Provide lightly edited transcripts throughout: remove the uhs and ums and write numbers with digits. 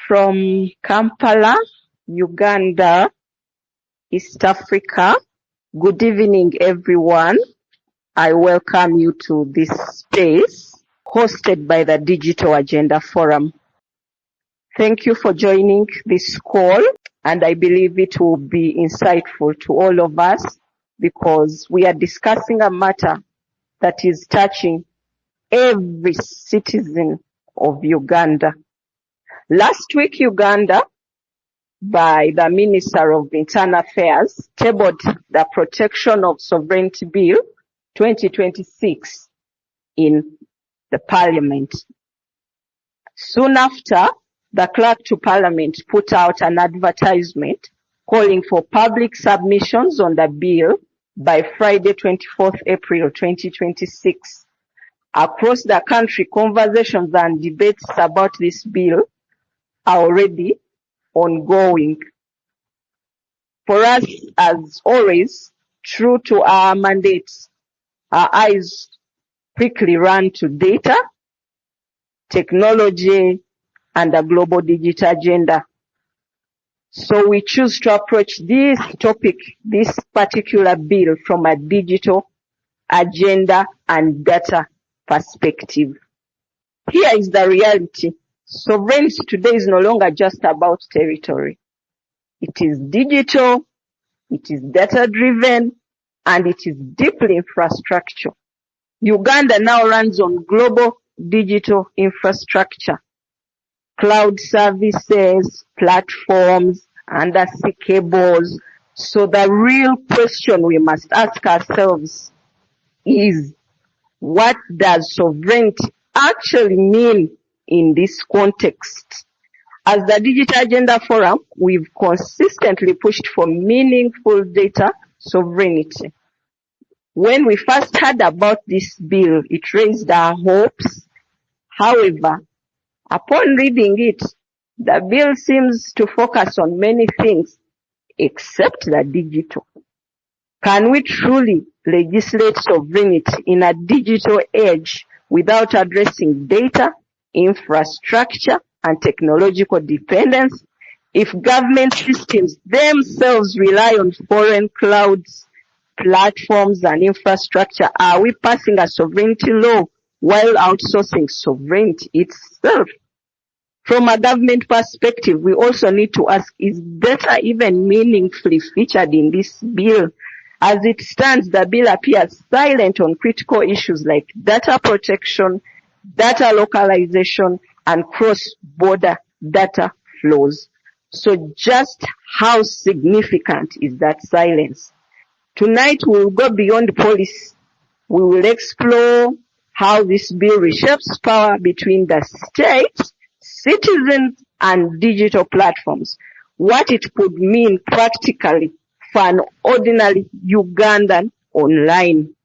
from Kampala, Uganda, East Africa. Good evening, everyone. I welcome you to this space hosted by the Digital Agenda Forum. Thank you for joining this call, and I believe it will be insightful to all of us because we are discussing a matter that is touching every citizen of Uganda. Last week, Uganda, by the Minister of Internal Affairs, tabled the Protection of Sovereignty Bill 2026 in the Parliament. Soon after, the Clerk to Parliament put out an advertisement calling for public submissions on the bill by Friday, 24th April 2026. Across the country, conversations and debates about this bill are already ongoing. For us, as always, true to our mandates, our eyes quickly run to data, technology, and the global digital agenda. So we choose to approach this topic, this particular bill, from a digital agenda and data perspective. Here is the reality. Sovereignty today is no longer just about territory. It is digital, it is data-driven, and it is deeply infrastructure. Uganda now runs on global digital infrastructure, cloud services, platforms, undersea cables. So the real question we must ask ourselves is, what does sovereignty actually mean in this context? As the Digital Agenda Forum, we've consistently pushed for meaningful data sovereignty. When we first heard about this bill, it raised our hopes. However, upon reading it, the bill seems to focus on many things except the digital. Can we truly legislate sovereignty in a digital age without addressing data, infrastructure, and technological dependence? If government systems themselves rely on foreign clouds, platforms, and infrastructure, are we passing a sovereignty law while outsourcing sovereignty itself? From a government perspective, we also need to ask, is data even meaningfully featured in this bill? As it stands, the bill appears silent on critical issues like data protection, data localization, and cross-border data flows. So just how significant is that silence? Tonight we will go beyond policy. We will explore how this bill reshapes power between the state, citizens, and digital platforms, what it could mean practically for an ordinary Ugandan online,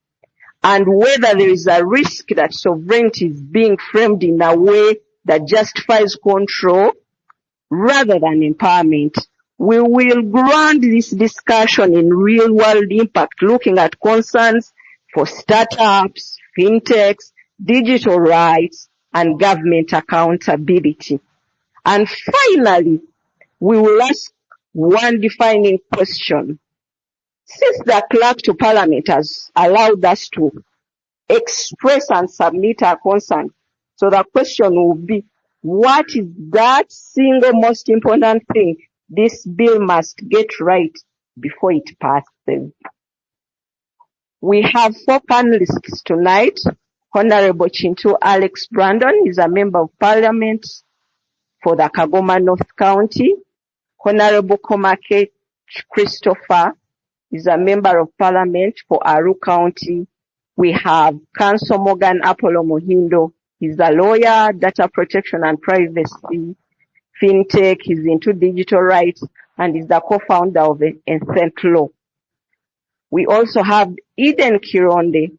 and whether there is a risk that sovereignty is being framed in a way that justifies control rather than empowerment. We will ground this discussion in real-world impact, looking at concerns for startups, fintechs, digital rights, and government accountability. And finally, we will ask one defining question. Since the Clerk to Parliament has allowed us to express and submit our concern, so the question will be, what is that single most important thing this bill must get right before it passes? We have 4 panelists tonight. Honorable Chintu Alex Brandon is a Member of Parliament for the Kagoma North County. Honorable Komake Christopher is a Member of Parliament for Aru County. We have Council Morgan Apollo Muhindo. He's a lawyer, data protection and privacy, fintech, he's into digital rights, and is the co-founder of Ancient Law. We also have Eden Kironde,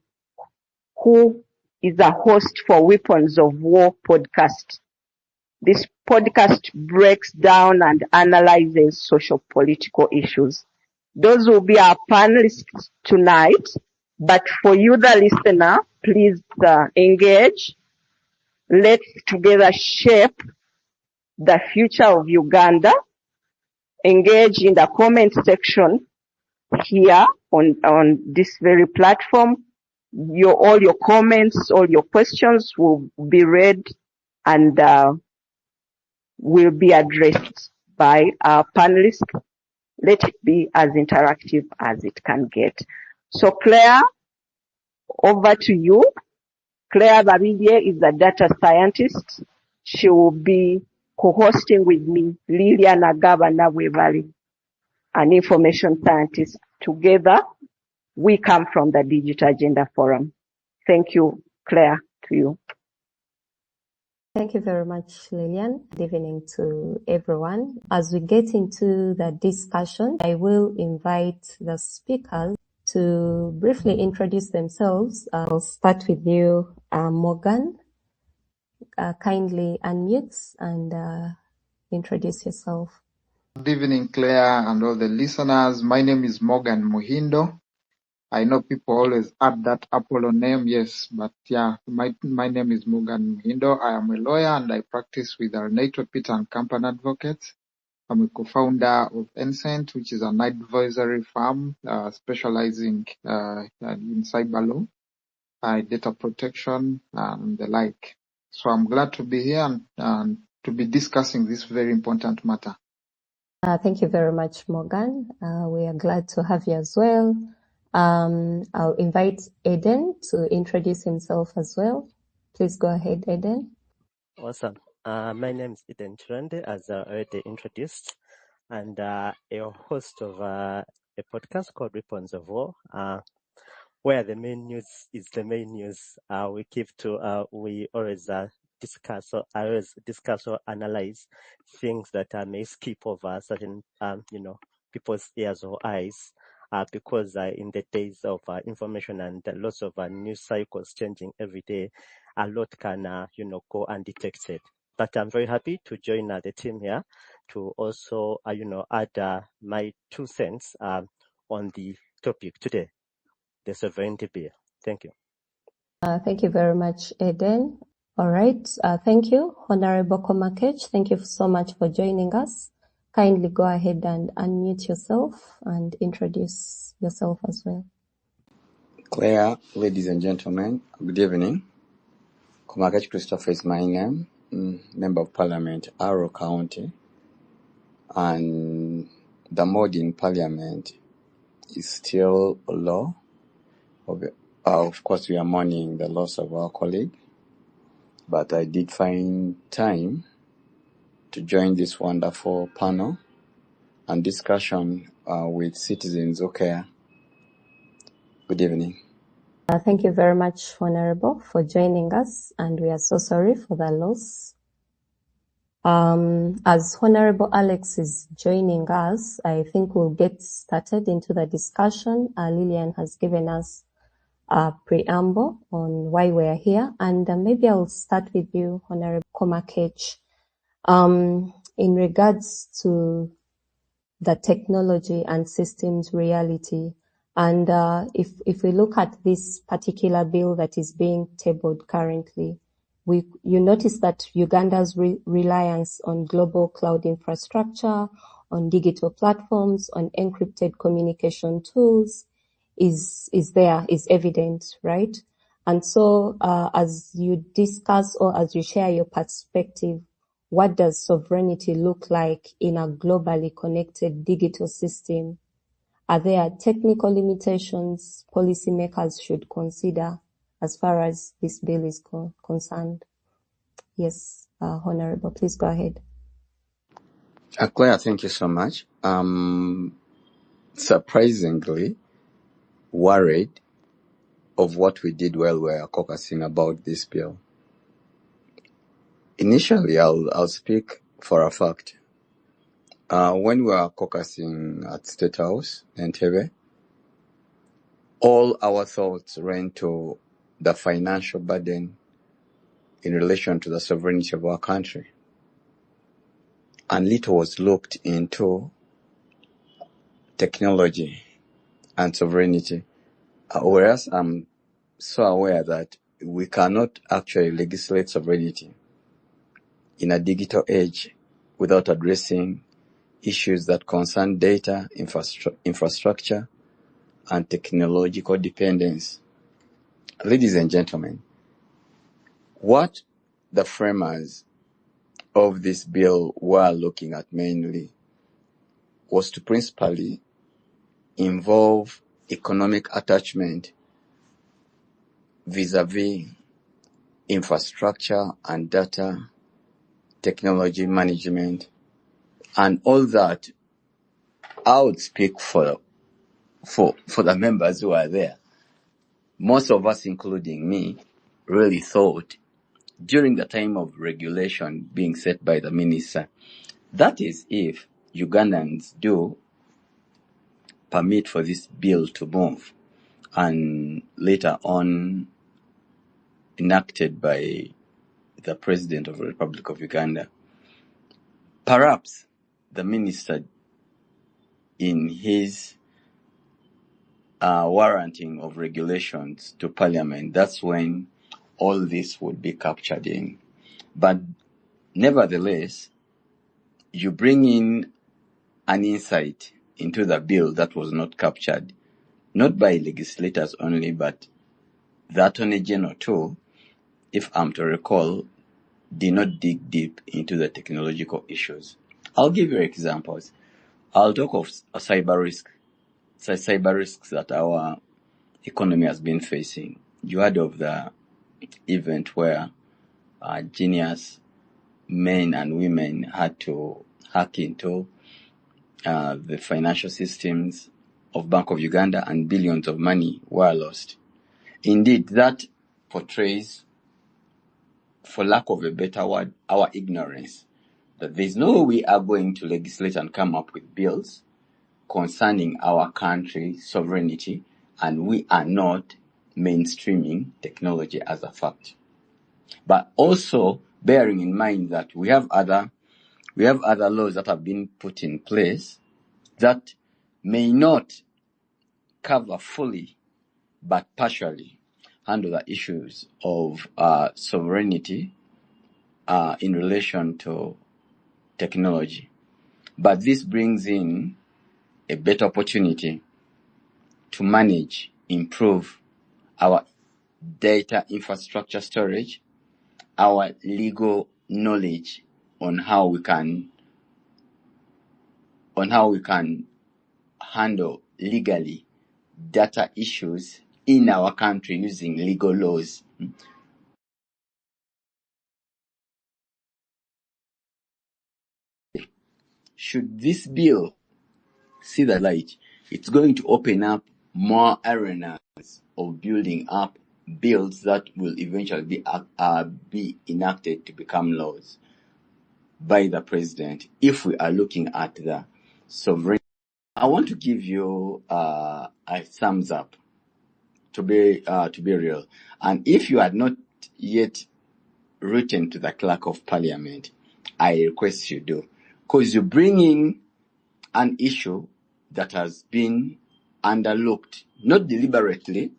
who is a host for Weapons of War podcast. This podcast breaks down and analyzes social political issues. Those will be our panelists tonight, but for you, the listener, please engage. Let's together shape the future of Uganda, engage in the comment section here on this very platform. All your comments, all your questions will be read and will be addressed by our panelists. Let it be as interactive as it can get. So Claire, over to you. Claire Babidye is a data scientist. She will be co-hosting with me, Lilia Nagaba Nabwebali, an information scientist. Together, we come from the Digital Agenda Forum. Thank you, Claire, to you. Thank you very much, Lillian. Good evening to everyone. As we get into the discussion, I will invite the speakers to briefly introduce themselves. I'll start with you, Morgan. Kindly unmute and introduce yourself. Good evening, Claire, and all the listeners. My name is Morgan Muhindo. I know people always add that Apollo name, yes, but yeah, my name is Morgan Muhindo. I am a lawyer and I practice with Arnato Peter and Company Advocates. I'm a co-founder of Encent, which is an advisory firm specializing in cyber law, data protection, and the like. So I'm glad to be here and to be discussing this very important matter. Thank you very much, Morgan. We are glad to have you as well. I'll invite Eden to introduce himself as well. Please go ahead, Eden. Awesome. My name is Eden Chirande, as already introduced, and a host of a podcast called Weapons of War, where the main news is the main news. We always discuss or analyze things that may escape over certain, people's ears or eyes, because in the days of information and lots of news cycles changing every day, a lot can, go undetected. But I'm very happy to join the team here to also, add my 2 cents on the topic today, the sovereignty bill. Thank you. Thank you very much, Eden. All right. Thank you, Honorable Komakech. Thank you so much for joining us. Kindly go ahead and unmute yourself and introduce yourself as well. Claire, ladies and gentlemen, good evening. Komakech Christopher is my name, Member of Parliament, Arrow County. And the mode in Parliament is still low. Of course, we are mourning the loss of our colleague, but I did find time to join this wonderful panel and discussion with citizens okay. Good evening. Thank you very much, Honorable, for joining us, and we are so sorry for the loss. As Honorable Alex is joining us, I think we'll get started into the discussion. Lillian has given us a preamble on why we're here, and maybe I'll start with you, Honorable Komakech. In regards to the technology and systems reality, and if we look at this particular bill that is being tabled currently, you notice that Uganda's reliance on global cloud infrastructure, on digital platforms, on encrypted communication tools is evident, right? And so as you discuss or as you share your perspective, what does sovereignty look like in a globally connected digital system? Are there technical limitations policymakers should consider as far as this bill is concerned? Yes, Honorable, please go ahead. Claire, thank you so much. Surprisingly worried of what we did while we were caucusing about this bill. Initially, I'll speak for a fact. When we were caucusing at State House, Entebbe, all our thoughts ran to the financial burden in relation to the sovereignty of our country. And little was looked into technology and sovereignty. Whereas I'm so aware that we cannot actually legislate sovereignty in a digital age without addressing issues that concern data, infrastructure, and technological dependence. Ladies and gentlemen, what the framers of this bill were looking at mainly was to principally involve economic attachment vis-a-vis infrastructure and data, technology management, and all that. I would speak for the members who are there. Most of us, including me, really thought during the time of regulation being set by the minister, that is if Ugandans do permit for this bill to move and later on enacted by the President of the Republic of Uganda. Perhaps the minister, in his warranting of regulations to Parliament, that's when all this would be captured in. But nevertheless, you bring in an insight into the bill that was not captured, not by legislators only, but the Attorney General too, if I'm to recall, did not dig deep into the technological issues. I'll give you examples. I'll talk of cyber risks that our economy has been facing. You heard of the event where genius men and women had to hack into the financial systems of Bank of Uganda, and billions of money were lost. Indeed, that portrays, for lack of a better word, our ignorance. That there's no way we are going to legislate and come up with bills concerning our country's sovereignty, and we are not mainstreaming technology as a fact. But also bearing in mind that we have other laws that have been put in place that may not cover fully but partially handle the issues of sovereignty in relation to technology. But this brings in a better opportunity to manage, improve our data infrastructure storage, our legal knowledge on how we can handle legally data issues in our country using legal laws. Should this bill see the light, it's going to open up more arenas of building up bills that will eventually be enacted to become laws by the president if we are looking at the sovereign. I want to give you a thumbs up to be real. And if you had not yet written to the Clerk of Parliament, I request you do, because you bring in an issue that has been underlooked, not deliberately,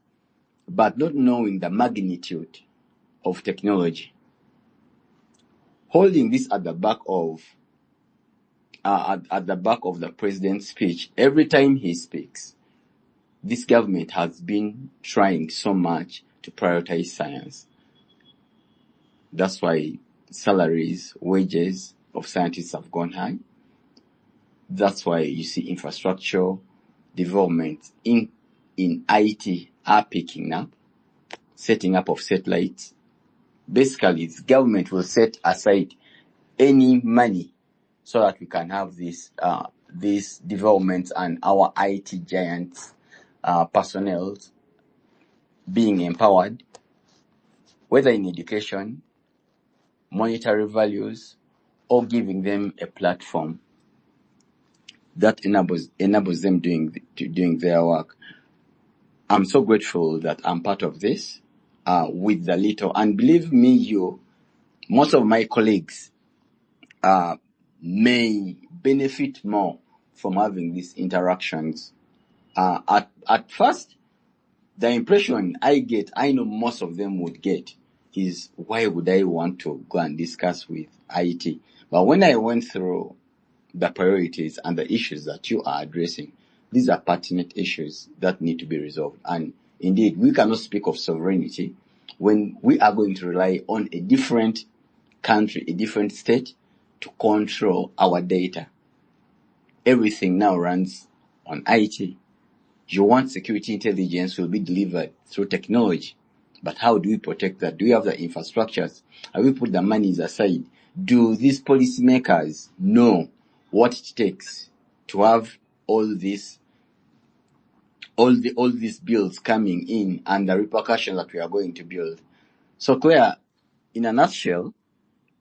but not knowing the magnitude of technology. Holding this at the back of the president's speech, every time he speaks, this government has been trying so much to prioritize science. That's why salaries, wages of scientists have gone high. That's why you see infrastructure development in IT are picking up, setting up of satellites. Basically, the government will set aside any money so that we can have these developments and our IT giants personnel being empowered, whether in education, monetary values, or giving them a platform that enables them doing their work. I'm so grateful that I'm part of this with the little, and believe me, most of my colleagues may benefit more from having these interactions. At first, the impression I know most of them would get is, why would I want to go and discuss with IT? But when I went through the priorities and the issues that you are addressing, these are pertinent issues that need to be resolved. And indeed, we cannot speak of sovereignty when we are going to rely on a different country, a different state to control our data. Everything now runs on IT. You want security intelligence will be delivered through technology. But how do we protect that? Do we have the infrastructures? Have we put the monies aside? Do these policymakers know what it takes to have all these bills coming in and the repercussions that we are going to build? So Claire, in a nutshell,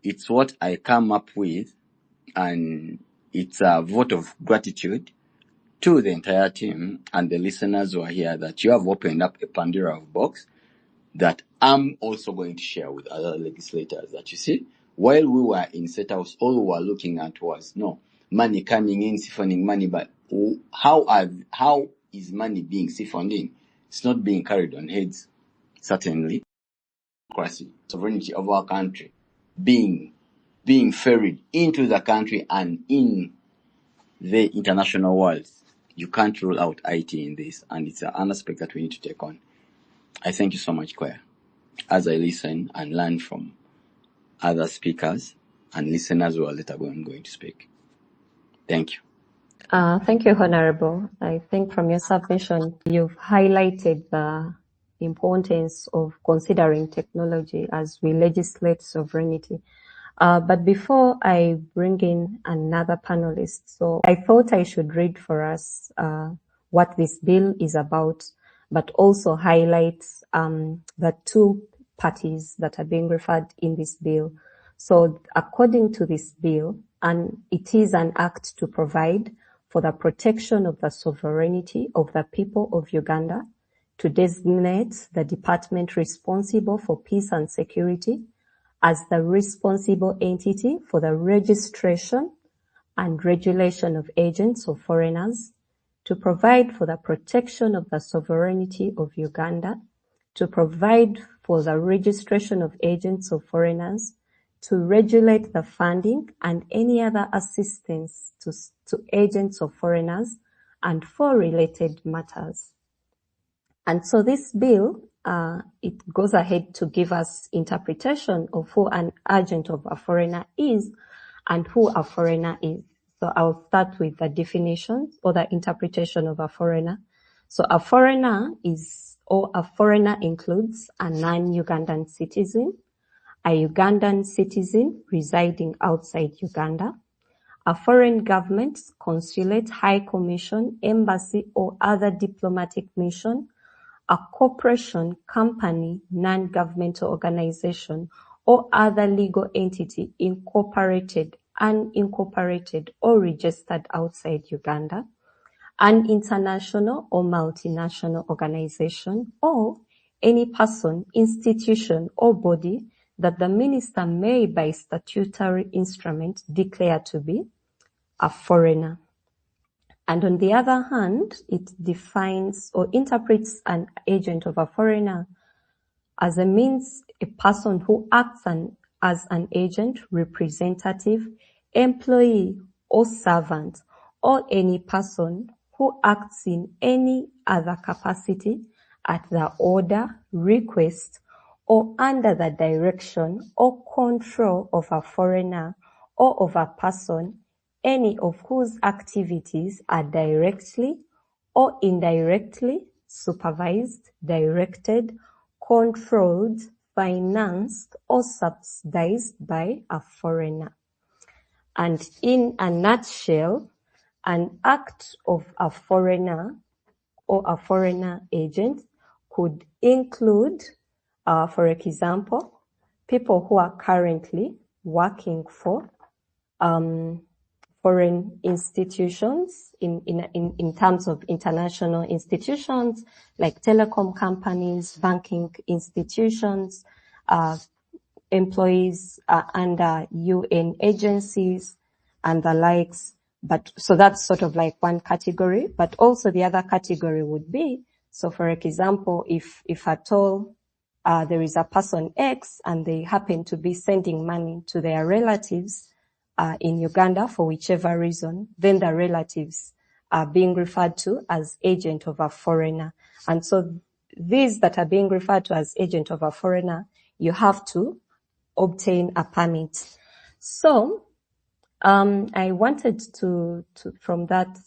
it's what I come up with, and it's a vote of gratitude to the entire team and the listeners who are here that you have opened up a Pandora box that I'm also going to share with other legislators. That you see, while we were in State House, all we were looking at was money coming in, siphoning money, but how is money being siphoned in? It's not being carried on heads, certainly. Democracy, sovereignty of our country being ferried into the country and in the international world. You can't rule out IT in this, and it's an aspect that we need to take on. I thank you so much, Claire, as I listen and learn from other speakers and listeners who are later going to speak. Thank you. Thank you, Honorable. I think from your submission, you've highlighted the importance of considering technology as we legislate sovereignty. But before I bring in another panelist, so I thought I should read for us what this bill is about, but also highlight the two parties that are being referred in this bill. So according to this bill, and it is an act to provide for the protection of the sovereignty of the people of Uganda, to designate the department responsible for peace and security as the responsible entity for the registration and regulation of agents of foreigners, to provide for the protection of the sovereignty of Uganda, to provide for the registration of agents of foreigners, to regulate the funding and any other assistance to agents of foreigners, and for related matters. And so this bill, it goes ahead to give us interpretation of who an agent of a foreigner is and who a foreigner is. So I'll start with the definition or the interpretation of a foreigner. So a foreigner includes a non-Ugandan citizen, a Ugandan citizen residing outside Uganda, a foreign government, consulate, high commission, embassy, or other diplomatic mission, a corporation, company, non-governmental organization, or other legal entity incorporated, unincorporated, or registered outside Uganda, an international or multinational organization, or any person, institution, or body that the minister may by statutory instrument declare to be a foreigner. And on the other hand, it defines or interprets an agent of a foreigner as a person who acts as an agent, representative, employee, or servant, or any person who acts in any other capacity at the order, request, or under the direction or control of a foreigner or of a person, any of whose activities are directly or indirectly supervised, directed, controlled, financed, or subsidized by a foreigner. And in a nutshell, an act of a foreigner or a foreigner agent could include, for example, people who are currently working for foreign institutions in terms of international institutions like telecom companies, banking institutions, employees under UN agencies and the likes. But so that's sort of like one category, but also the other category would be, so for example, if at all there is a person X and they happen to be sending money to their relatives in Uganda for whichever reason, then the relatives are being referred to as agent of a foreigner. And so these that are being referred to as agent of a foreigner, you have to obtain a permit. So I wanted to from that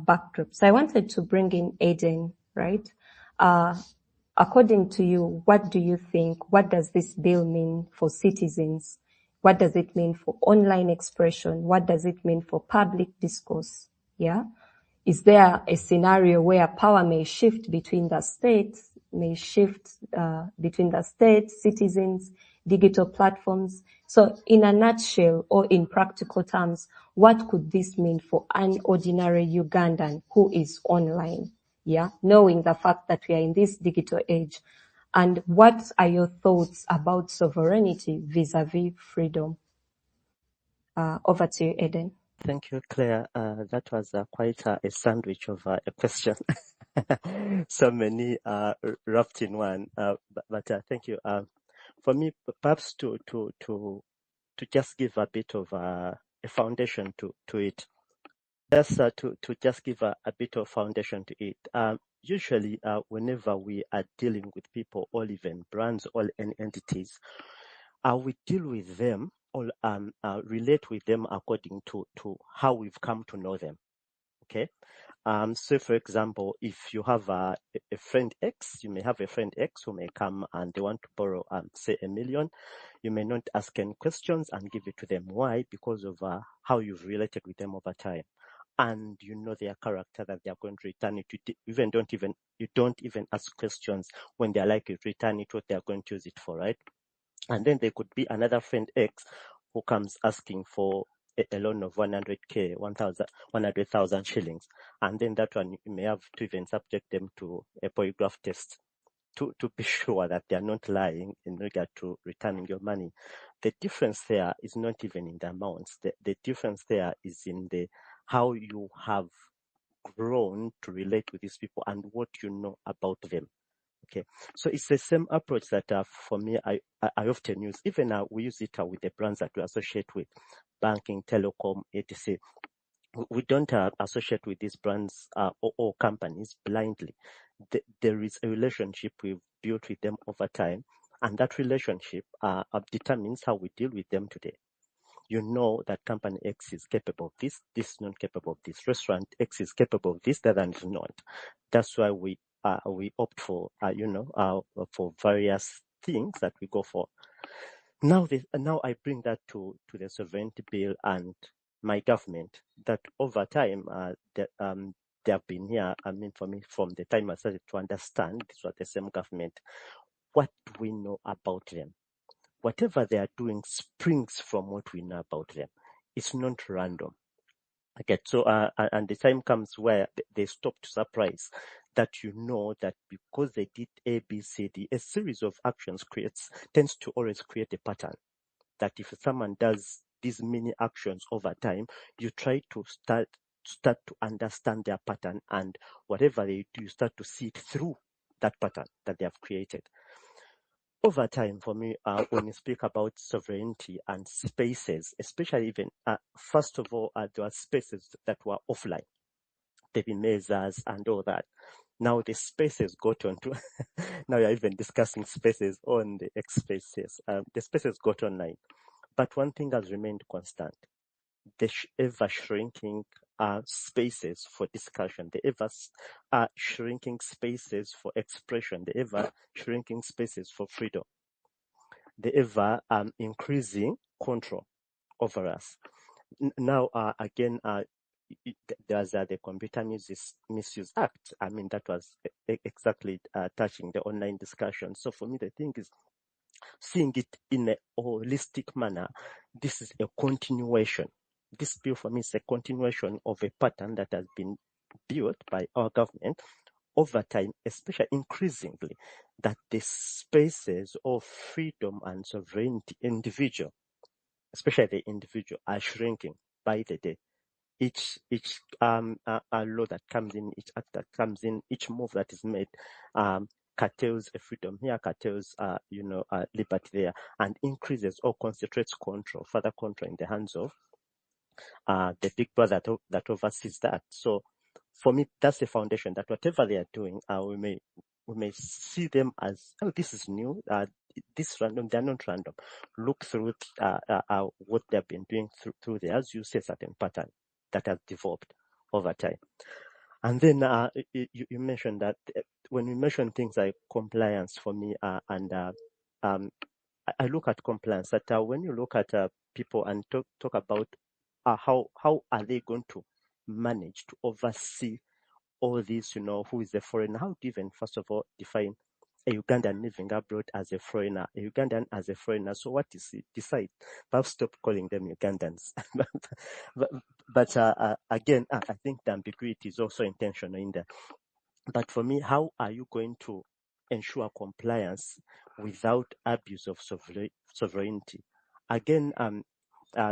backdrop, so I wanted to bring in Aiden, right? According to you, what do you think? What does this bill mean for citizens? What does it mean for online expression? What does it mean for public discourse? Yeah. Is there a scenario where power may shift between the states, citizens, digital platforms? So in a nutshell, or in practical terms, what could this mean for an ordinary Ugandan who is online? Yeah, knowing the fact that we are in this digital age. And what are your thoughts about sovereignty vis-a-vis freedom? Over to you, Eden. Thank you, Claire. That was quite a sandwich of a question. So many wrapped in one. But thank you. For me, perhaps to just give a bit of a foundation to it. Just to just give a bit of foundation to it. Usually, whenever we are dealing with people, or even brands, or any entities, we deal with them or relate with them according to how we've come to know them. Okay. So for example, if you have a friend X, you may have a friend X who may come and they want to borrow, say, $1 million. You may not ask any questions and give it to them. Why? Because of how you've related with them over time, and you know their character, that they are going to return it. You don't even ask questions when they are likely to return it, what they are going to use it for, right? And then there could be another friend X who comes asking for a loan of 100K, 100,000 shillings. And then that one, you may have to even subject them to a polygraph test to be sure that they are not lying in regard to returning your money. The difference there is not even in the amounts. The difference there is in how you have grown to relate with these people and what you know about them. Okay, so it's the same approach that for me I often use. Even we use it with the brands that we associate with, banking, telecom, etc. We don't associate with these brands or companies blindly. There is a relationship we've built with them over time, and that relationship determines how we deal with them today. You know that company X is capable of this is not capable of this. Restaurant X is capable of this, that is not. That's why we opt for, for various things that we go for. Now I bring that to the sovereignty bill and my government, that over time, they have been here. I mean, for me, from the time I started to understand, this was the same government. What do we know about them? Whatever they are doing springs from what we know about them. It's not random. Okay, so and the time comes where they stop to surprise, that you know that because they did A, B, C, D, a series of actions tends to always create a pattern. That if someone does these many actions over time, you try to start to understand their pattern, and whatever they do, you start to see it through that pattern that they have created. Over time, for me, when you speak about sovereignty and spaces, especially even, first of all, there are spaces that were offline, the mesas and all that. Now the spaces got onto, now you're even discussing spaces on the X spaces. The spaces got online. But one thing has remained constant: the ever shrinking spaces for discussion, the ever shrinking spaces for expression, the ever shrinking spaces for freedom, the ever increasing control over us. Now, again, there's the Computer Misuse Act. I mean, that was exactly touching the online discussion. So for me, the thing is, seeing it in a holistic manner, this is a continuation. This bill for me is a continuation of a pattern that has been built by our government over time, especially increasingly, that the spaces of freedom and sovereignty, individual, especially the individual, are shrinking by the day. Each law that comes in, each act that comes in, each move that is made, curtails a freedom here, curtails liberty there, and increases or concentrates control, further control in the hands of the big brother that oversees that. So for me, that's the foundation, that whatever they are doing, we may see them as, oh, this is new, this random, they're not random. Look through what they've been doing through there, as you say, certain pattern that has developed over time. And then you mentioned that when we mention things like compliance, for me, I look at compliance, that when you look at people and talk about how are they going to manage to oversee all this, who is a foreigner? How do you even, first of all, define a Ugandan living abroad as a foreigner, a Ugandan as a foreigner? So what is it? Decide. Perhaps stop calling them Ugandans. but again, I think the ambiguity is also intentional in there. But for me, how are you going to ensure compliance without abuse of sovereignty? Again,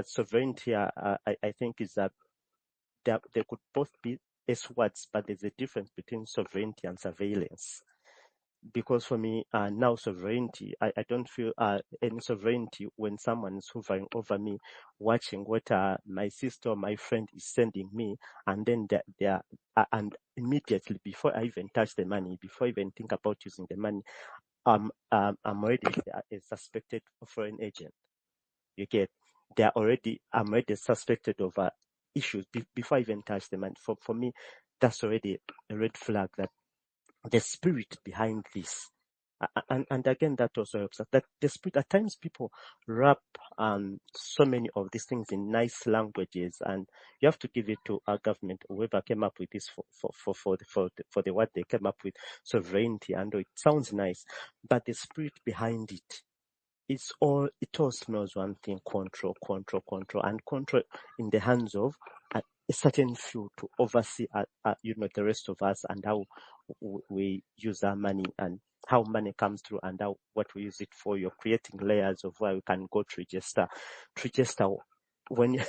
sovereignty, I think, is that they could both be S words, but there's a difference between sovereignty and surveillance. Because for me, now sovereignty, I don't feel any sovereignty when someone is hovering over me, watching what my sister or my friend is sending me, and then and immediately, before I even touch the money, before I even think about using the money, I'm already a suspected foreign agent. You get, I'm already suspected of issues before I even touch the money. For me, that's already a red flag, that the spirit behind this. And again, that also helps us. That the spirit, at times people wrap so many of these things in nice languages, and you have to give it to our government, whoever came up with this for the what they came up with, sovereignty, and it sounds nice, but the spirit behind it, it all smells one thing: control, and control in the hands of a certain few to oversee, the rest of us, and how we use our money, and how money comes through, and what we use it for. You're creating layers of where we can go to register. When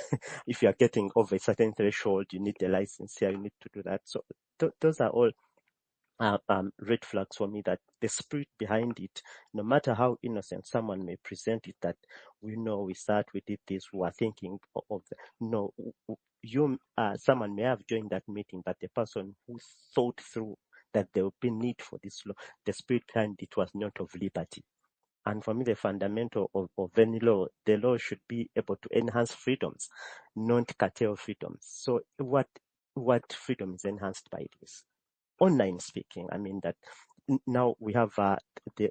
if you are getting over a certain threshold, you need a license here, you need to do that. So those are all red flags for me, that the spirit behind it, no matter how innocent someone may present it, that we did this, we are thinking of someone may have joined that meeting, but the person who thought through that there would be need for this law, the spirit behind it was not of liberty. And for me, the fundamental of any law, the law should be able to enhance freedoms, not curtail freedoms. So what freedom is enhanced by this? Online speaking, I mean that now we have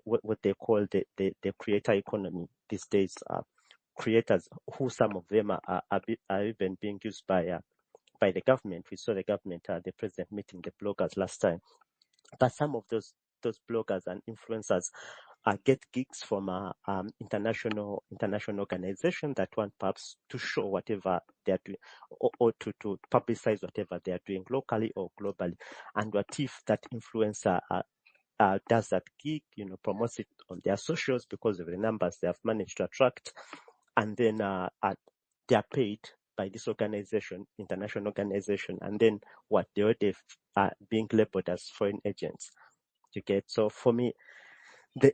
what they call the creator economy these days. Creators, who some of them are even being used by the government. We saw the government, the president meeting the bloggers last time. But some of those bloggers and influencers get gigs from international organization that want perhaps to show whatever they are doing, or to publicize whatever they are doing locally or globally. And what if that influencer does that gig, promotes it on their socials because of the numbers they have managed to attract, and then they are paid by this organization, international organization, and then what they are being labeled as foreign agents. You get? So for me, the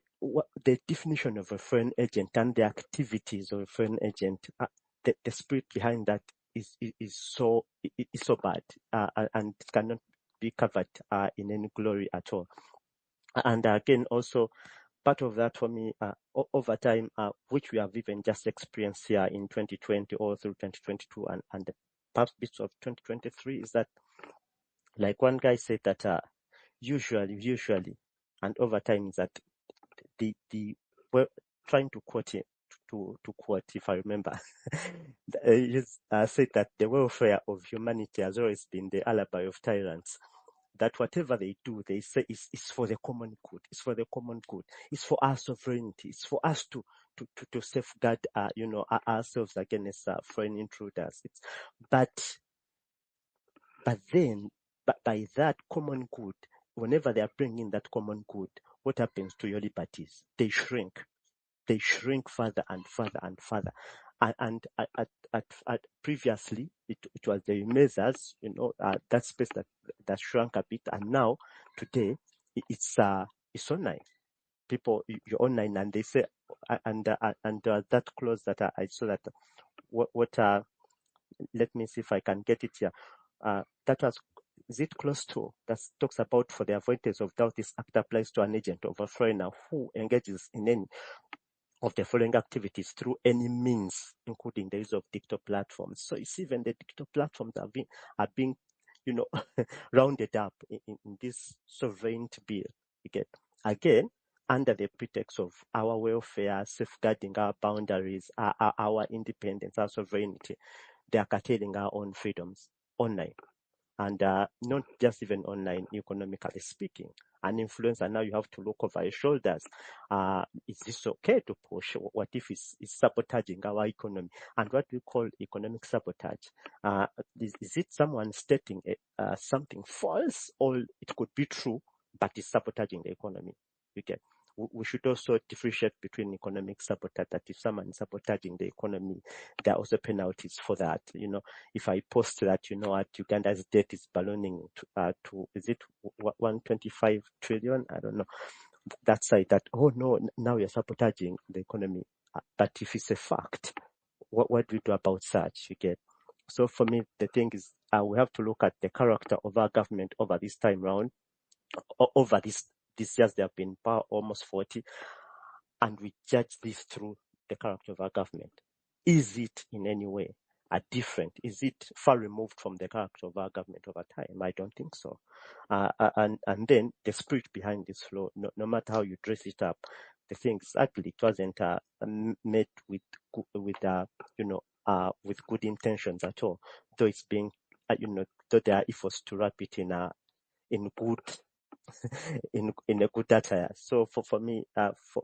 definition of a foreign agent and the activities of a foreign agent, the spirit behind that is so bad, and it cannot be covered in any glory at all. And again, also part of that for me, over time, which we have even just experienced here in 2020 or through 2022 and the past bits of 2023, is that, like one guy said, that usually, and over time, is that we're trying to quote him, to quote, if I remember, he said that the welfare of humanity has always been the alibi of tyrants. That whatever they do, they say is for the common good. It's for the common good. It's for our sovereignty. It's for us to safeguard, ourselves against foreign intruders. But then, by that common good, whenever they are bringing that common good, what happens to your liberties? They shrink. They shrink further and further and further. And at previously, it was the measures, that space that shrunk a bit, and now today it's online. People, you're online, and they say, and that clause that I saw, that what let me see if I can get it here. That was, is it close to, that talks about, for the avoidance of doubt, this act applies to an agent of a foreigner who engages in any of the following activities through any means, including the use of digital platforms. So you see, even the digital platforms are being rounded up in this sovereignty bill. Again, under the pretext of our welfare, safeguarding our boundaries, our independence, our sovereignty, they are curtailing our own freedoms online. And not just even online, economically speaking. An influencer, now you have to look over your shoulders. Is this okay to push? What if it's sabotaging our economy? And what we call economic sabotage? Is it someone stating something false, or it could be true, but it's sabotaging the economy? We should also differentiate between economic sabotage, that if someone is sabotaging the economy, there are also penalties for that. If I post that, at Uganda's debt is ballooning to is it 125 trillion? I don't know. That's like that. Oh no, now you're sabotaging the economy. But if it's a fact, what do we do about such? So for me, the thing is, we have to look at the character of our government over this time round, over these years they have been in power, almost 40, and we judge this through the character of our government. Is it in any way different? Is it far removed from the character of our government over time? I don't think so. And then the spirit behind this law, no matter how you dress it up, the thing is ugly. It wasn't made with good intentions at all. Though it's being, though there are efforts to wrap it in good. in a good attire. So for me,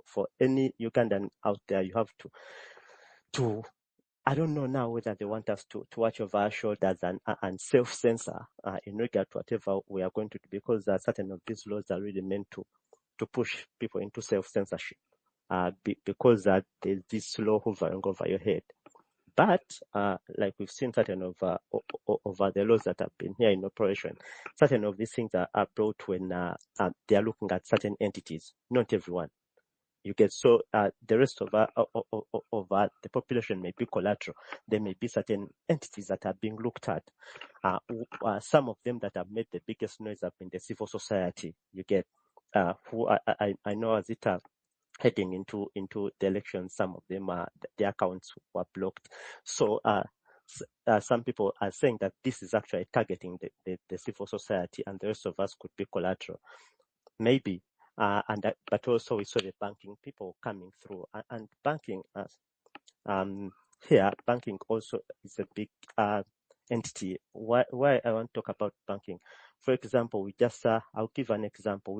for any Ugandan out there, you have to I don't know now whether they want us to watch over our shoulders and self-censor in regard to whatever we are going to do, because certain of these laws are really meant to push people into self-censorship, because there's this law hovering over your head. But like we've seen certain of the laws that have been here in operation, certain of these things are brought when they are looking at certain entities, not everyone. So the rest of the population may be collateral. There may be certain entities that are being looked at. Some of them that have made the biggest noise have been the civil society. Who I know as it heading into the elections, some of them their accounts were blocked. So some people are saying that this is actually targeting the civil society, and the rest of us could be collateral, maybe. But also we saw the banking people coming through, and banking here, banking also is a big entity. Why I want to talk about banking? For example, I'll give an example.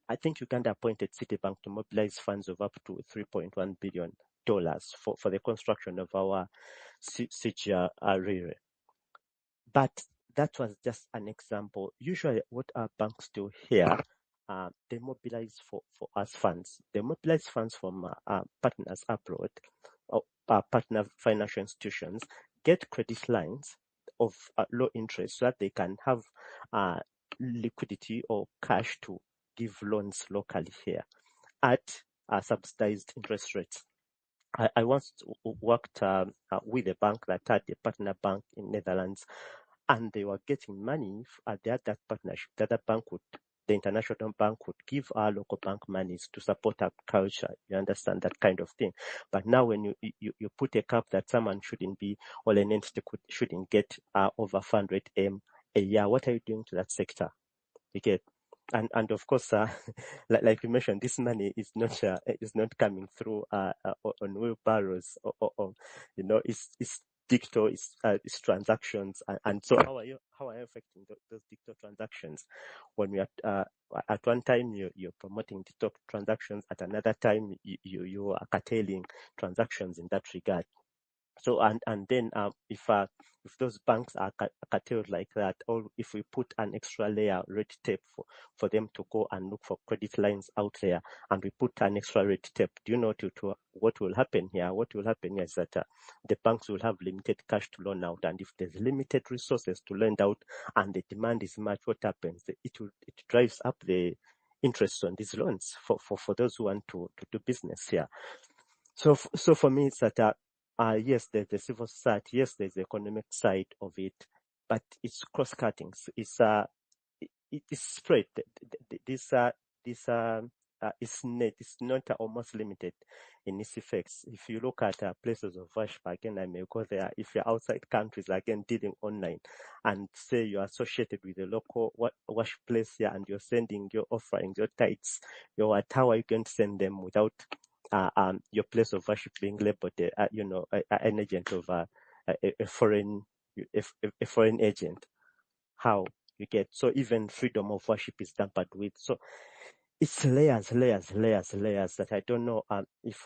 I think Uganda appointed Citibank to mobilize funds of up to $3.1 billion for the construction of our CGR railway. But that was just an example. Usually what our banks do here, they mobilize for us funds. They mobilize funds from partners abroad, or partner financial institutions, get credit lines of low interest so that they can have liquidity or cash to give loans locally here at subsidized interest rates. I once worked with a bank that had a partner bank in Netherlands, and they were getting money at that partnership. The international bank would give our local bank monies to support our culture. You understand that kind of thing. But now when you put a cap that someone shouldn't be, or an entity shouldn't get over 500 M a year, what are you doing to that sector? And of course, like you mentioned, this money is not coming through on wheelbarrows, or it's digital, it's transactions, and so how are you affecting those digital transactions? When we are at one time you're promoting digital transactions, at another time you are curtailing transactions in that regard. So and then if those banks are curtailed like that, or if we put an extra layer red tape for them to go and look for credit lines out there, and we put an extra red tape, do you know what will happen here? What will happen here is that the banks will have limited cash to loan out, and if there's limited resources to lend out and the demand is much, what happens? It drives up the interest on these loans for those who want to do business here. So for me, it's that yes, there's the civil society, yes, there's the economic side of it, but it's cross-cutting. It's it's spread. This it's not almost limited in its effects. If you look at places of worship, again, I may go there. If you're outside countries, again, dealing online, and say you're associated with a local worship place here, and you're sending your offerings, your tithes, how are you going to send them without your place of worship being labeled, an agent of a foreign agent? How you get? So even freedom of worship is tampered with. So it's layers that I don't know if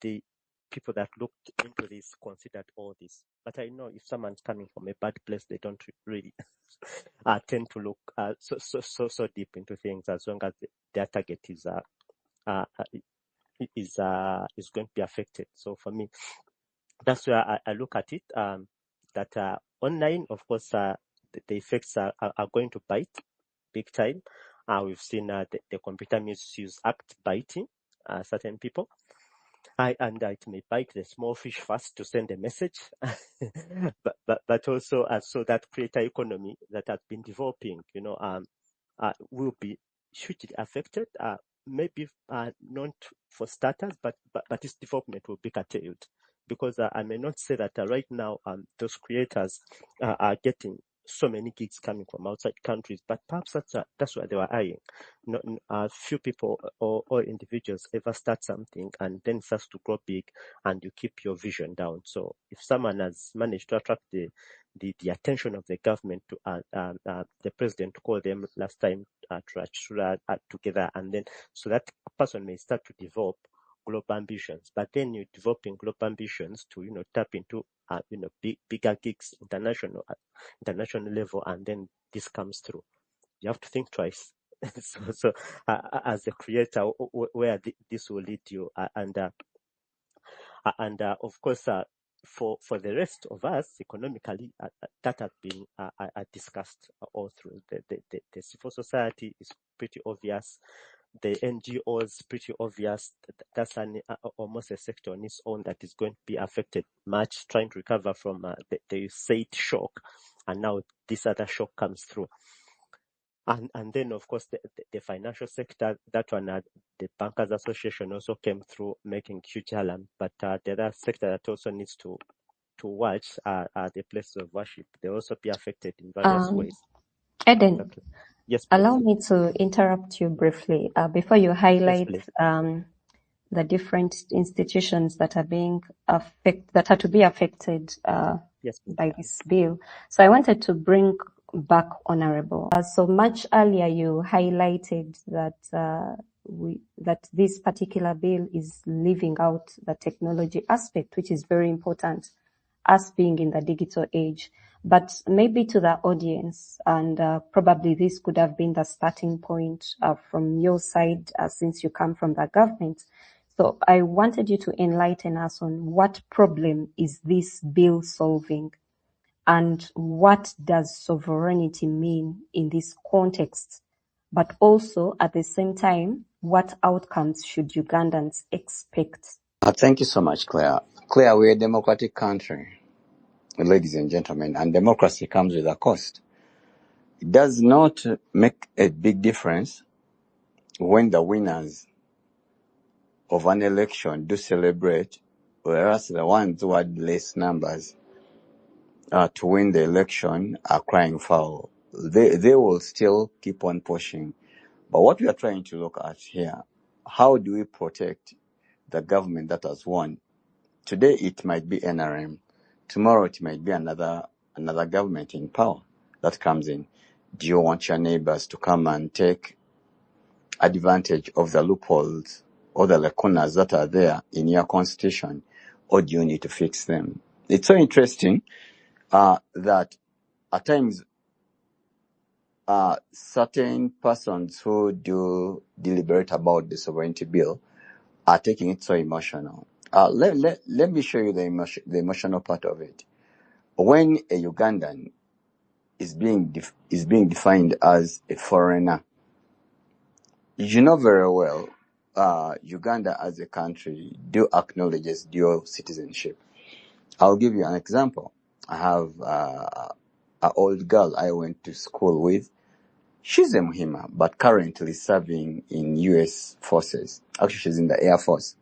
the people that looked into this considered all this. But I know if someone's coming from a bad place, they don't really tend to look so deep into things, as long as their target is going to be affected. So for me, that's where I look at it. That online, of course, the effects are going to bite big time. We've seen the Computer Misuse Act biting certain people. And it may bite the small fish first to send a message, but also so that creator economy that has been developing, will be hugely affected. Maybe not for starters, but its development will be curtailed, because I may not say that right now those creators are getting so many gigs coming from outside countries, but perhaps that's what they were eyeing. Few people or individuals ever start something and then starts to grow big, and you keep your vision down. So if someone has managed to attract the attention of the government to the president to call them last time together, and then so that person may start to develop global ambitions. But then you're developing global ambitions to tap into bigger gigs, international level, and then this comes through. You have to think twice. so as a creator, where this will lead you, and of course, for the rest of us economically, that has been discussed all through. The civil society is pretty obvious. The NGOs, pretty obvious. That's almost a sector on its own that is going to be affected much, trying to recover from the said shock, and now this other shock comes through. And then, of course, the financial sector, that one, the Bankers Association also came through making huge alarm. But the other sector that also needs to watch are the places of worship. They also be affected in various ways. Eden, Okay. Yes, please. allow me to interrupt you briefly before you highlight the different institutions that are to be affected by this bill. So I wanted to bring back Honorable. So much earlier you highlighted that that this particular bill is leaving out the technology aspect, which is very important, us being in the digital age. But maybe to the audience, and probably this could have been the starting point from your side, since you come from the government. So I wanted you to enlighten us on what problem is this bill solving, and what does sovereignty mean in this context? But also, at the same time, what outcomes should Ugandans expect? Thank you so much, Claire. Claire, we're a democratic country, ladies and gentlemen, and democracy comes with a cost. It does not make a big difference when the winners of an election do celebrate, whereas the ones who had less numbers to win the election are crying foul. They will still keep on pushing. But what we are trying to look at here, how do we protect the government that has won? Today it might be NRM. Tomorrow it might be another government in power that comes in. Do you want your neighbors to come and take advantage of the loopholes or the lacunas that are there in your constitution, or do you need to fix them? It's so interesting that at times certain persons who do deliberate about the sovereignty bill are taking it so emotional. Let me show you the emotional part of it. When a Ugandan is being defined as a foreigner, you know very well Uganda as a country do acknowledge dual citizenship. I'll give you an example. I have an old girl I went to school with. She's a Muhima, but currently serving in U.S. forces. Actually, she's in the Air Force.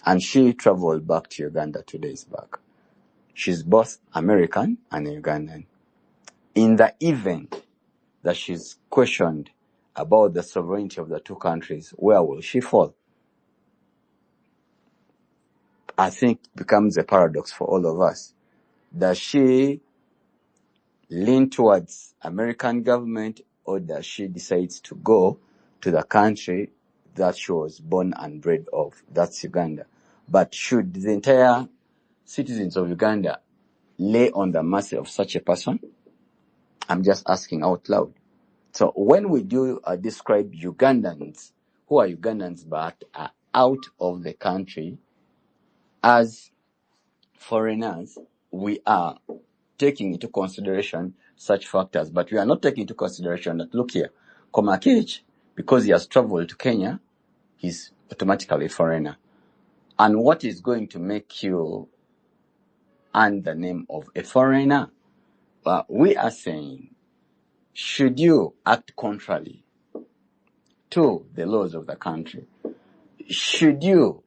And she traveled back to Uganda 2 days back. She's both American and Ugandan. In the event that she's questioned about the sovereignty of the two countries, where will she fall? I think it becomes a paradox for all of us. Does she lean towards American government, or does she decide to go to the country that she was born and bred of? That's Uganda. But should the entire citizens of Uganda lay on the mercy of such a person? I'm just asking out loud. So when we do describe Ugandans, who are Ugandans but are out of the country as foreigners, we are taking into consideration such factors, but we are not taking into consideration that, look here, Komakich, because he has traveled to Kenya, he's automatically a foreigner. And what is going to make you earn the name of a foreigner? We are saying, should you act contrary to the laws of the country? Should you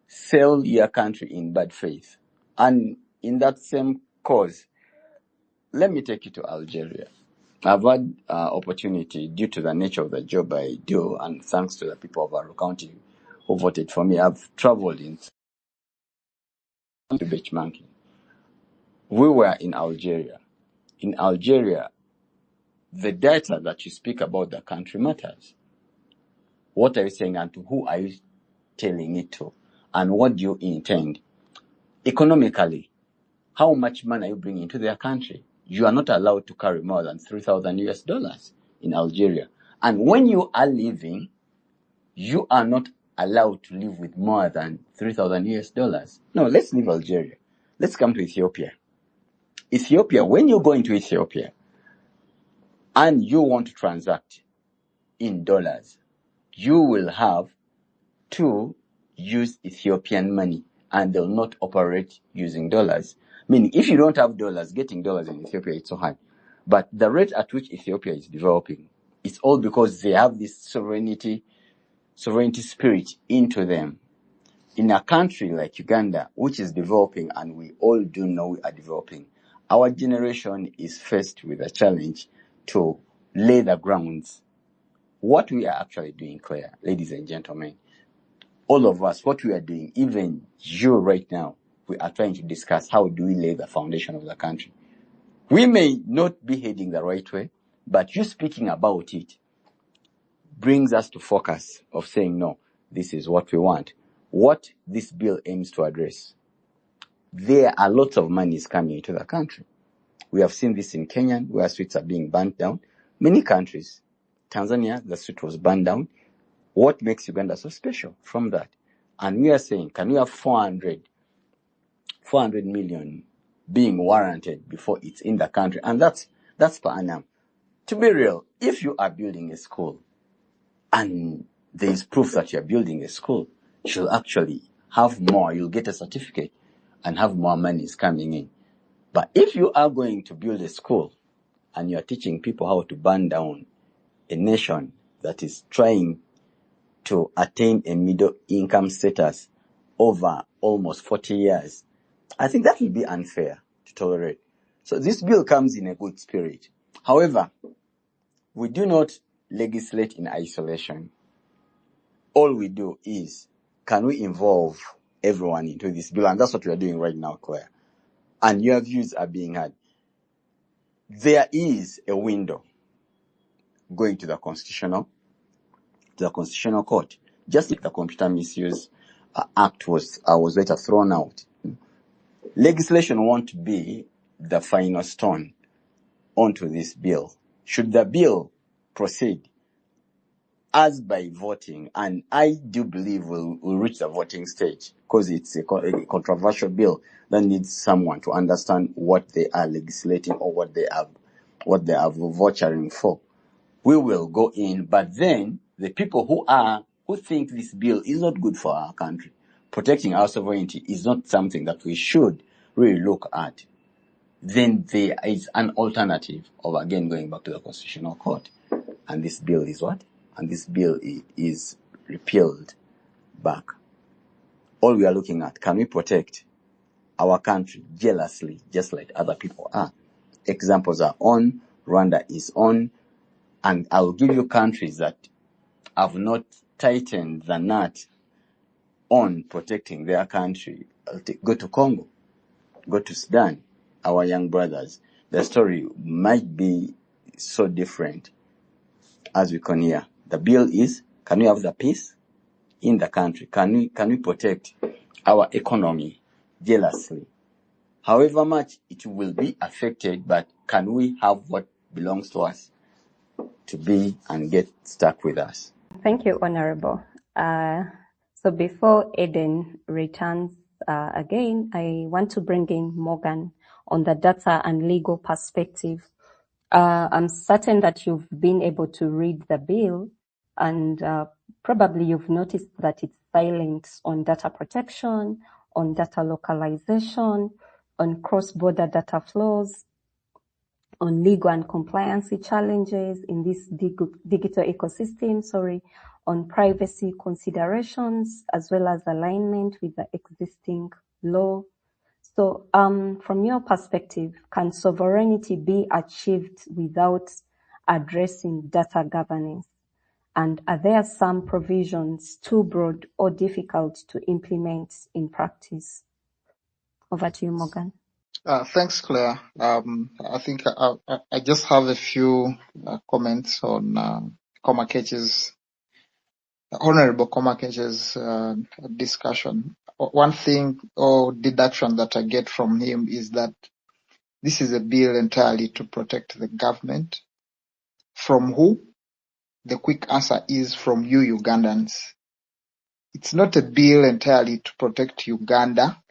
sell your country in bad faith? And in that same cause, let me take you to Algeria. I've had opportunity, due to the nature of the job I do, and thanks to the people of our county who voted for me, I've traveled into benchmarking. We were in Algeria. In Algeria, the data that you speak about the country matters. What are you saying, and to who are you telling it to? And what do you intend? Economically, how much money are you bringing into their country? You are not allowed to carry more than $3,000 in Algeria. And when you are leaving, you are not allowed to live with more than $3,000. No, let's leave Algeria. Let's come to Ethiopia. Ethiopia, when you go into Ethiopia and you want to transact in dollars, you will have to use Ethiopian money, and they'll not operate using dollars. Meaning, if you don't have dollars, getting dollars in Ethiopia is so hard. But the rate at which Ethiopia is developing, it's all because they have this sovereignty spirit into them. In a country like Uganda, which is developing, and we all do know we are developing, our generation is faced with a challenge to lay the grounds. What we are actually doing, Claire, ladies and gentlemen, all of us, what we are doing, even you right now, we are trying to discuss how do we lay the foundation of the country. We may not be heading the right way, but you speaking about it brings us to focus of saying, no, this is what we want. What this bill aims to address. There are lots of monies coming into the country. We have seen this in Kenya, where streets are being burnt down. Many countries. Tanzania, the street was burned down. What makes Uganda so special from that? And we are saying, can we have 400 million being warranted before it's in the country? And that's per annum. To be real, if you are building a school and there is proof that you're building a school, you'll actually have more. You'll get a certificate and have more monies coming in. But if you are going to build a school and you're teaching people how to burn down a nation that is trying to attain a middle income status over almost 40 years, I think that will be unfair to tolerate. So this bill comes in a good spirit. However, we do not legislate in isolation. All we do is, can we involve everyone into this bill? And that's what we are doing right now, Claire. And your views are being heard. There is a window going to the Constitutional Court. Just like the Computer Misuse Act was later thrown out. Legislation won't be the final stone onto this bill. Should the bill proceed as by voting, and I do believe we'll reach the voting stage, because it's a controversial bill that needs someone to understand what they are legislating or what they are vouchering for. We will go in, but then the people who think this bill is not good for our country, protecting our sovereignty, is not something that we should really look at, then there is an alternative of again going back to the Constitutional Court. And this bill is what? And this bill is repealed back. All we are looking at, can we protect our country jealously, just like other people are? Examples are on, Rwanda is on, and I'll give you countries that have not tightened the knot on protecting their country. Go to Congo, go to Sudan, our young brothers. The story might be so different as we can hear. The bill is, can we have the peace in the country? Can we protect our economy jealously? However much it will be affected, but can we have what belongs to us to be and get stuck with us? Thank you, Honorable. So before Eden returns again, I want to bring in Morgan on the data and legal perspective. I'm certain that you've been able to read the bill, and probably you've noticed that it's silent on data protection, on data localization, on cross-border data flows, on legal and compliance challenges in this digital ecosystem, on privacy considerations, as well as alignment with the existing law. So from your perspective, can sovereignty be achieved without addressing data governance? And are there some provisions too broad or difficult to implement in practice? Over to you, Morgan. Thanks, Claire. I think I just have a few comments on Honorable Komakeche's discussion. One thing or deduction that I get from him is that this is a bill entirely to protect the government. From who? The quick answer is from you Ugandans. It's not a bill entirely to protect Uganda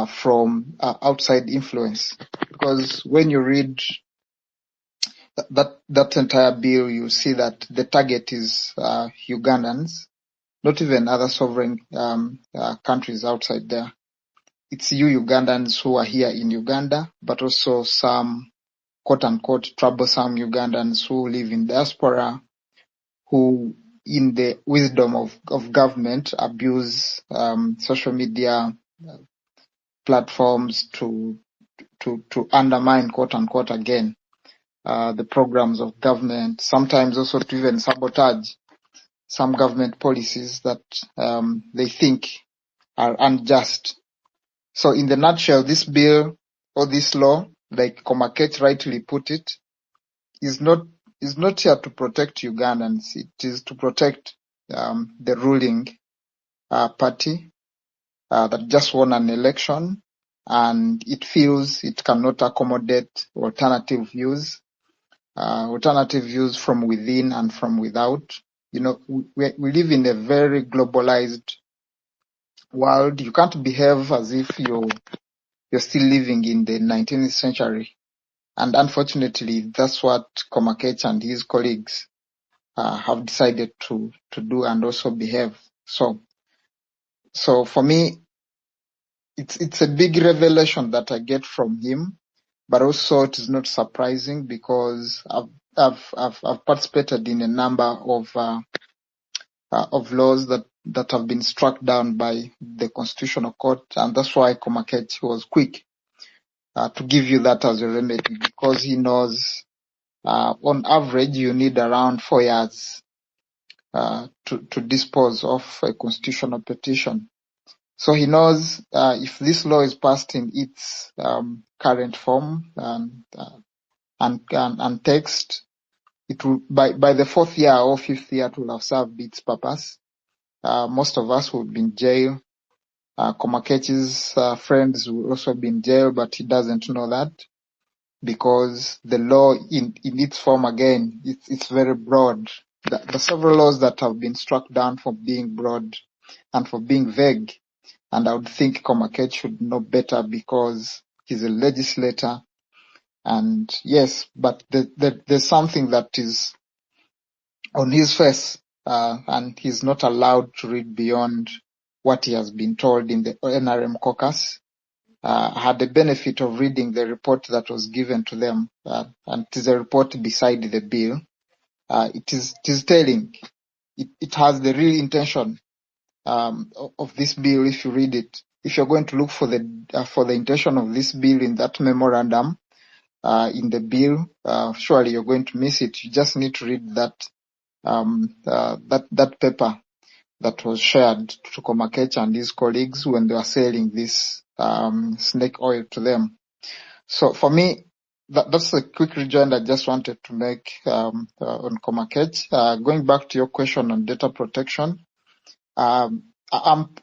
from outside influence, because when you read that entire bill, you see that the target is Ugandans, not even other sovereign countries outside there. It's you Ugandans who are here in Uganda, but also some quote-unquote troublesome Ugandans who live in diaspora, who in the wisdom of government abuse social media platforms to undermine quote-unquote again the programs of government, sometimes also to even sabotage some government policies that they think are unjust. So in the nutshell, this bill or this law, like Komakech rightly put it, is not here to protect Ugandans. It is to protect the ruling party that just won an election, and it feels it cannot accommodate alternative views from within and from without. You know, we live in a very globalized world. You can't behave as if you're still living in the 19th century. And unfortunately, that's what Komakech and his colleagues have decided to do and also behave. So for me, it's a big revelation that I get from him, but also it is not surprising because I've participated in a number of laws that have been struck down by the Constitutional Court, and that's why Komakech was quick to give you that as a remedy, because he knows on average you need around 4 years to dispose of a constitutional petition. So he knows if this law is passed in its current form and text, it will by the 4th year or 5th year it will have served its purpose. Most of us would be in jail. Komakechi's friends will also be in jail, but he doesn't know that, because the law in its form, again, it's very broad. The several laws that have been struck down for being broad and for being vague, and I would think Komakech should know better because he's a legislator. And yes, but there's something that is on his face, and he's not allowed to read beyond what he has been told in the NRM caucus. had the benefit of reading the report that was given to them, and it is a report beside the bill. It is telling. It has the real intention of this bill. If you read it, if you're going to look for the intention of this bill in that memorandum in the bill, surely you're going to miss it. You just need to read that paper that was shared to Komakech and his colleagues when they were selling this snake oil to them. So for me, that's a quick rejoinder I just wanted to make on Komakech. Going back to your question on data protection, I'm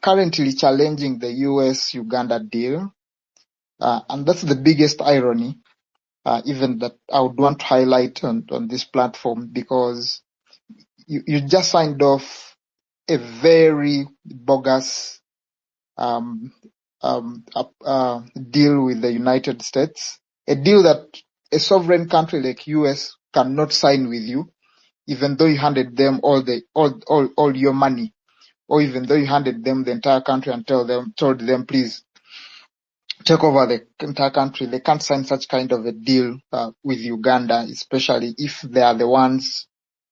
currently challenging the US-Uganda deal, and that's the biggest irony, even that I would want to highlight on this platform, because you just signed off a very bogus deal with the United States, a deal that a sovereign country like US cannot sign with you, even though you handed them all your money, or even though you handed them the entire country and told them please take over the entire country. They can't sign such kind of a deal with Uganda, especially if they are the ones.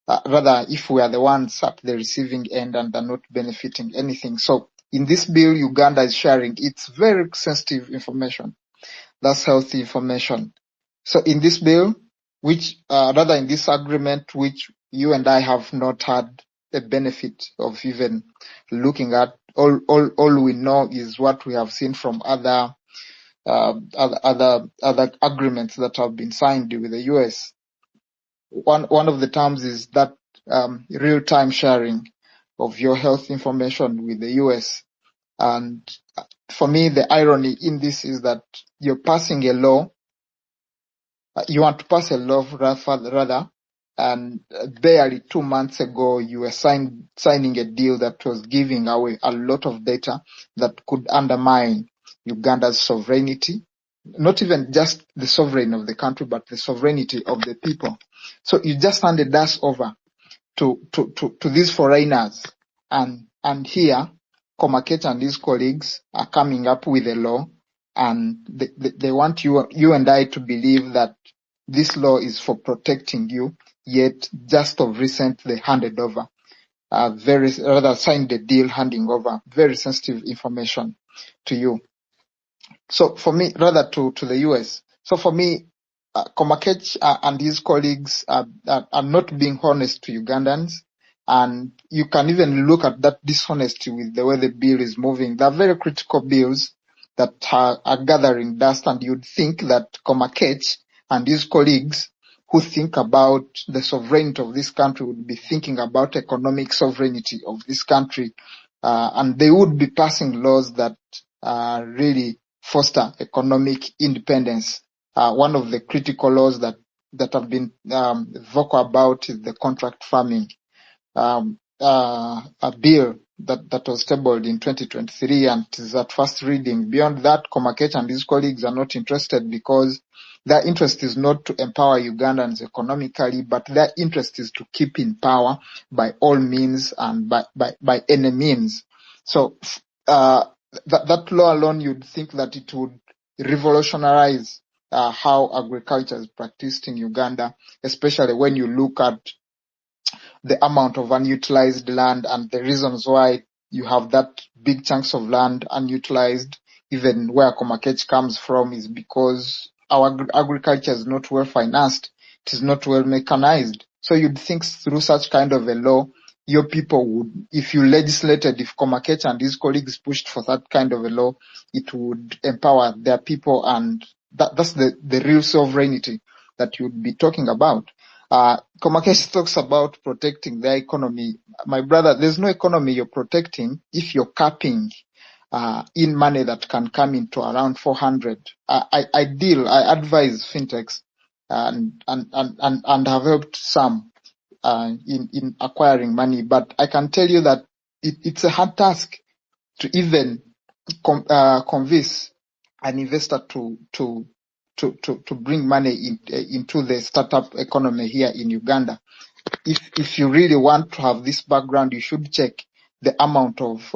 Rather, if we are the ones at the receiving end and are not benefiting anything. So in this bill, Uganda is sharing its very sensitive information. That's healthy information. So in this bill, in this agreement, which you and I have not had the benefit of even looking at, all we know is what we have seen from other agreements that have been signed with the US. One of the terms is that real-time sharing of your health information with the US. And for me, the irony in this is that you're passing a law. You want to pass a law rather, and barely 2 months ago, you were signing a deal that was giving away a lot of data that could undermine Uganda's sovereignty. Not even just the sovereignty of the country, but the sovereignty of the people. So you just handed us over to these foreigners, and here Komakech and his colleagues are coming up with a law, and they want you and I to believe that this law is for protecting you, yet just of recent they handed over signed the deal handing over very sensitive information to you. So for me, rather to the US. So for me, Komakech and his colleagues are not being honest to Ugandans, and you can even look at that dishonesty with the way the bill is moving. They are very critical bills that are gathering dust, and you'd think that Komakech and his colleagues who think about the sovereignty of this country would be thinking about economic sovereignty of this country, and they would be passing laws that really foster economic independence. One of the critical laws that have been vocal about is the contract farming, a bill that was tabled in 2023 and is at first reading. Beyond that, Komakech and his colleagues are not interested, because their interest is not to empower Ugandans economically, but their interest is to keep in power by all means and by any means. So that law alone, you'd think that it would revolutionize how agriculture is practiced in Uganda, especially when you look at the amount of unutilized land and the reasons why you have that big chunks of land unutilized. Even where Komakech comes from is because our agriculture is not well financed. It is not well mechanized. So you'd think through such kind of a law, your people would, if you legislated, if Komakech and his colleagues pushed for that kind of a law, it would empower their people, and that's the real sovereignty that you'd be talking about. Komakech talks about protecting their economy. My brother, there's no economy you're protecting if you're capping in money that can come into around 400. I advise fintechs and have helped some in acquiring money, but I can tell you that it's a hard task to even convince an investor to bring money into the startup economy here in Uganda. If you really want to have this background, you should check the amount of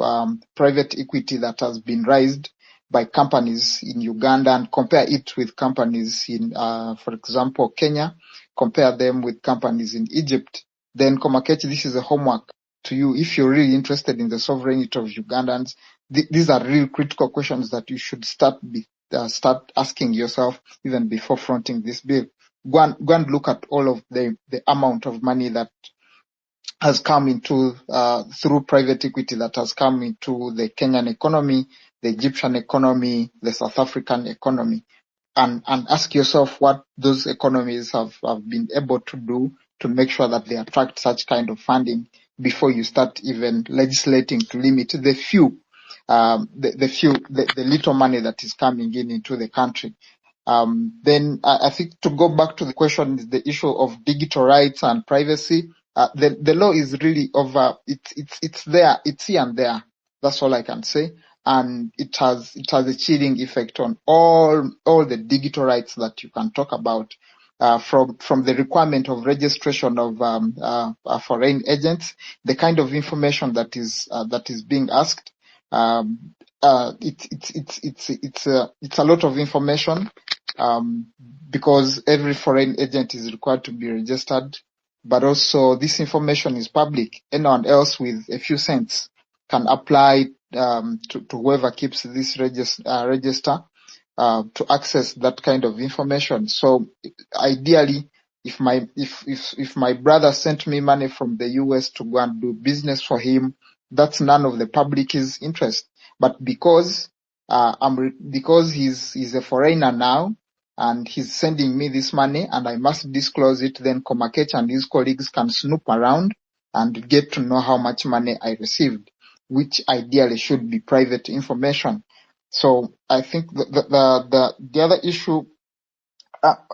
private equity that has been raised by companies in Uganda and compare it with companies in, for example, Kenya, compare them with companies in Egypt, then Komakech, this is a homework to you. If you're really interested in the sovereignty of Ugandans, these are real critical questions that you should start asking yourself even before fronting this bill. Go and look at all of the amount of money that has come into through private equity that has come into the Kenyan economy, the Egyptian economy, the South African economy, and ask yourself what those economies have been able to do to make sure that they attract such kind of funding before you start even legislating to limit the little money that is coming into the country. Then I think to go back to the question is the issue of digital rights and privacy. The law is really over. It's there. It's here and there. That's all I can say. And it has a chilling effect on all the digital rights that you can talk about, from the requirement of registration of foreign agents, the kind of information that is being asked. It's a lot of information, because every foreign agent is required to be registered, but also this information is public. Anyone else with a few cents can apply to whoever keeps this register to access that kind of information. So ideally, if my brother sent me money from the US to go and do business for him, that's none of the public's interest. But because he's a foreigner now and he's sending me this money and I must disclose it, then Komakech and his colleagues can snoop around and get to know how much money I received, which ideally should be private information. So I think the other issue,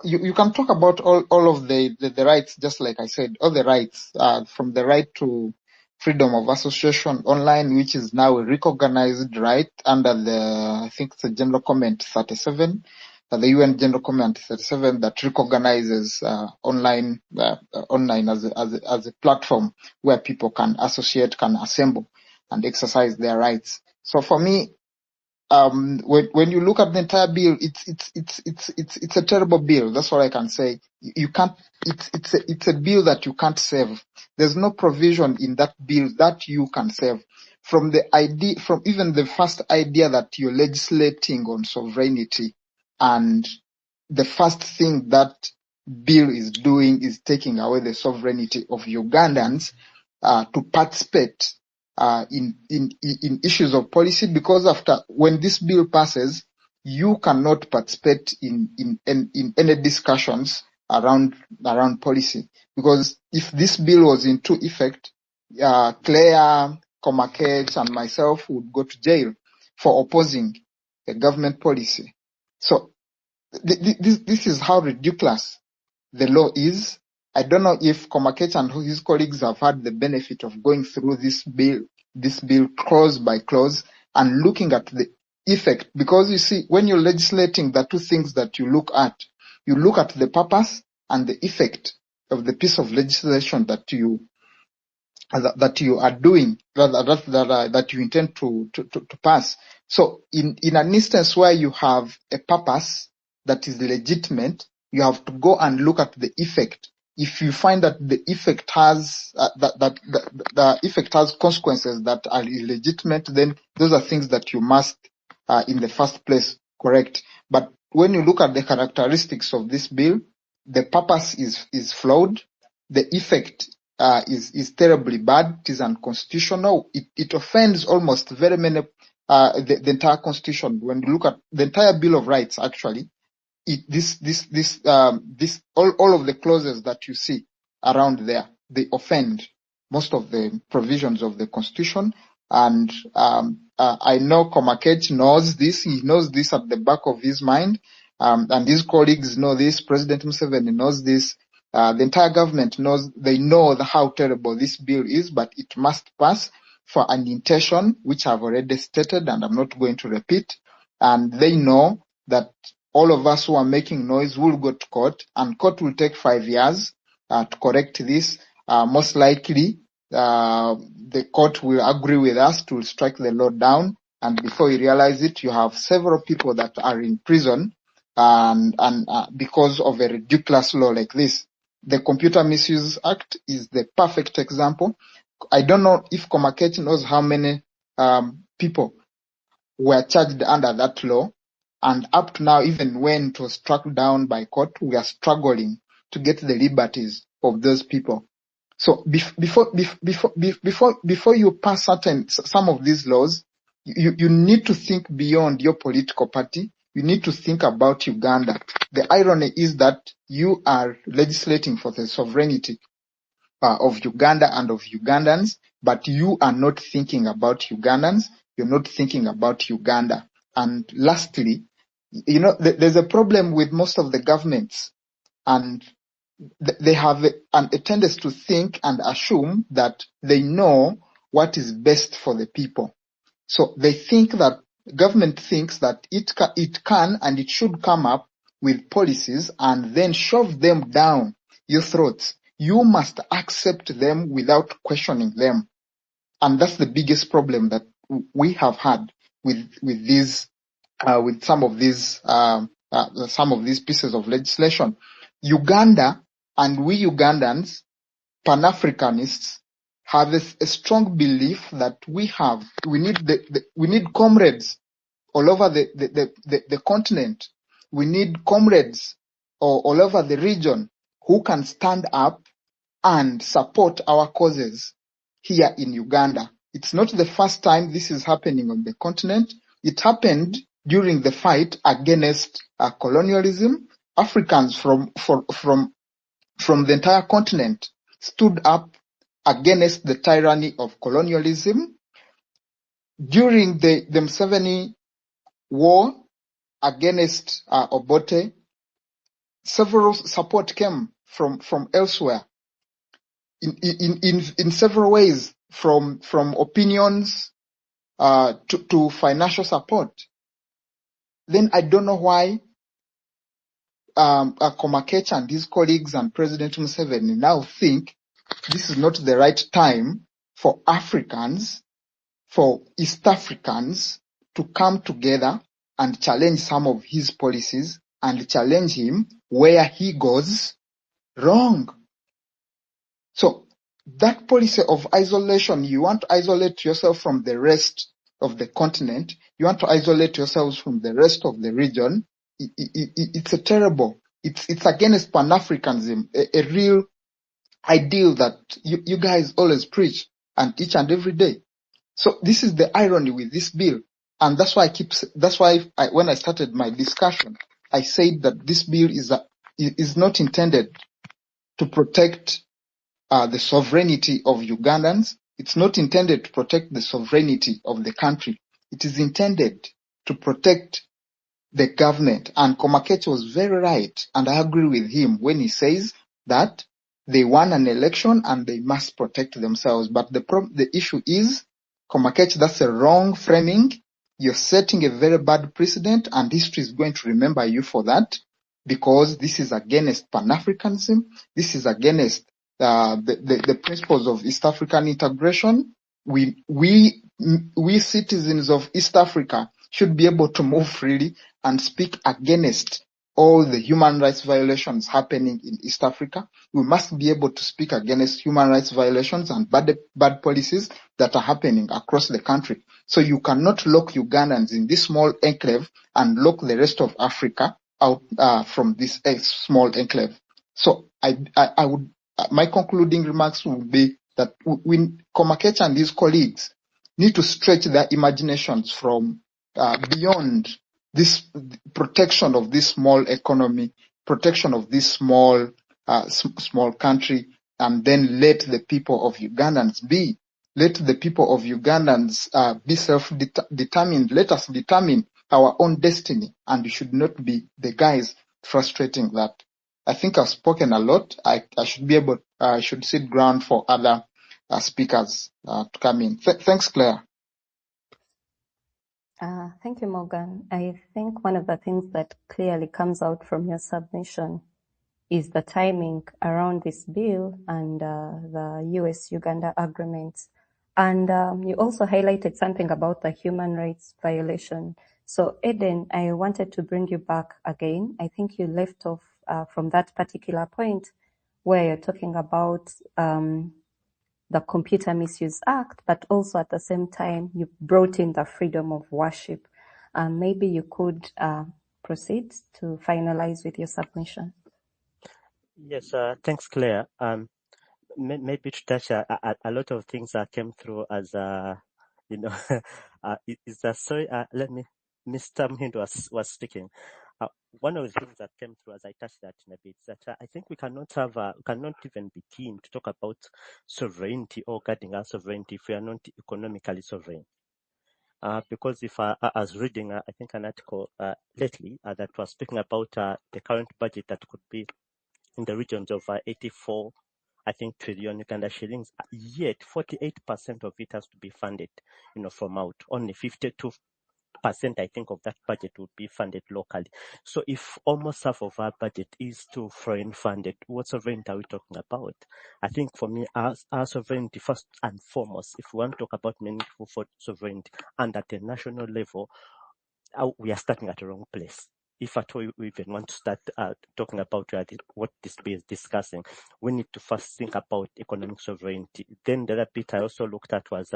you can talk about all of the rights, just like I said, all the rights, from the right to freedom of association online, which is now a recognized right under I think the General Comment 37, the UN General Comment 37, that recognizes online as a platform where people can associate, can assemble, and exercise their rights. So for me, when you look at the entire bill, it's a terrible bill. That's all I can say. You can't. It's a bill that you can't save. There's no provision in that bill that you can save. From even the first idea that you're legislating on sovereignty, and the first thing that bill is doing is taking away the sovereignty of Ugandans to participate in issues of policy, because when this bill passes, you cannot participate in any discussions around policy. Because if this bill was into effect, Claire, Komakech, and myself would go to jail for opposing a government policy. So this is how ridiculous the law is. I don't know if Komakech and his colleagues have had the benefit of going through this bill clause by clause and looking at the effect. Because you see, when you're legislating, there are two things that you look at. You look at the purpose and the effect of the piece of legislation that you are doing, that you intend to pass. So in an instance where you have a purpose that is legitimate, you have to go and look at the effect. If you find that the effect has the effect has consequences that are illegitimate, then those are things that you must, in the first place, correct. But when you look at the characteristics of this bill, the purpose is flawed. The effect is terribly bad. It is unconstitutional. It offends almost very many, the entire constitution. When you look at the entire Bill of Rights, actually, all of the clauses that you see around there, they offend most of the provisions of the constitution. And I know Komakech knows this. He knows this at the back of his mind, and his colleagues know this. President Museveni knows this. The entire government knows. They know how terrible this bill is, but it must pass for an intention which I've already stated, and I'm not going to repeat. And they know that all of us who are making noise will go to court, and court will take 5 years to correct this. Most likely, the court will agree with us to strike the law down, and before you realize it, you have several people that are in prison and because of a ridiculous law like this. The Computer Misuse Act is the perfect example. I don't know if Komakech knows how many people were charged under that law, and up to now, even when it was struck down by court, we are struggling to get the liberties of those people. So before you pass some of these laws, you need to think beyond your political party. You need to think about Uganda. The irony is that you are legislating for the sovereignty of Uganda and of Ugandans, but you are not thinking about Ugandans. You're not thinking about Uganda. And lastly, there's a problem with most of the governments, and they have a tendency to think and assume that they know what is best for the people. So they think that government thinks that it can and it should come up with policies and then shove them down your throats. You must accept them without questioning them. And that's the biggest problem that we have had with some of these pieces of legislation. Uganda and we Ugandans, Pan-Africanists, have a strong belief that we need comrades all over the continent. We need comrades all over the region who can stand up and support our causes here in Uganda. It's not the first time this is happening on the continent. It happened during the fight against colonialism. Africans from the entire continent stood up against the tyranny of colonialism. During the Museveni war against Obote, several support came from elsewhere in several ways, from opinions to financial support. Then I don't know why Komakech and his colleagues and President Museveni now think this is not the right time for Africans, for East Africans to come together and challenge some of his policies and challenge him where he goes wrong. So that policy of isolation, you want to isolate yourself from the rest of the continent, you want to isolate yourselves from the rest of the region, it's a terrible, it's against Pan-Africanism, a real ideal that you guys always preach and each and every day. So this is the irony with this bill. And that's why when I started my discussion, I said that this bill is not intended to protect the sovereignty of Ugandans. It's not intended to protect the sovereignty of the country. It is intended to protect the government. And Komakech was very right, and I agree with him when he says that they won an election and they must protect themselves. But the issue is, Komakech, that's a wrong framing. You're setting a very bad precedent, and history is going to remember you for that, because this is against Pan-Africanism. This is against the principles of East African integration. We citizens of East Africa should be able to move freely and speak against all the human rights violations happening in East Africa. We must be able to speak against human rights violations and bad policies that are happening across the country. So you cannot lock Ugandans in this small enclave and lock the rest of Africa out from this small enclave. So I would my concluding remarks would be that Komakech and his colleagues need to stretch their imaginations from beyond this protection of this small economy, protection of this small country, and then let the people of Ugandans be. Let the people of Ugandans be self-determined. Let us determine our own destiny, and we should not be the guys frustrating that. I think I've spoken a lot. I should sit ground for other speakers to come in. Thanks, Claire. Thank you, Morgan. I think one of the things that clearly comes out from your submission is the timing around this bill and the US-Uganda agreement. And you also highlighted something about the human rights violation. So Eden, I wanted to bring you back again. I think you left off from that particular point where you're talking about the Computer Misuse Act, but also at the same time, you brought in the freedom of worship. Maybe you could proceed to finalize with your submission. Yes, thanks, Claire. Maybe to touch a lot of things that came through as you know, is that sorry? Let me. Mr. Mhindo was speaking. One of the things that came through as I touched that in a bit is that I think we cannot even begin to talk about sovereignty or guarding our sovereignty if we are not economically sovereign. Because if I was reading, I think an article lately that was speaking about the current budget that could be in the regions of 84, I think, trillion Uganda shillings, yet 48% of it has to be funded, from out. Only 52%, I think, of that budget would be funded locally. So if almost half of our budget is to foreign funded, what sovereignty are we talking about? I think for me, our sovereignty, first and foremost, if we want to talk about meaningful sovereignty and at a national level, we are starting at the wrong place. If at all we even want to start talking about what this bill is discussing, we need to first think about economic sovereignty. Then the other bit I also looked at was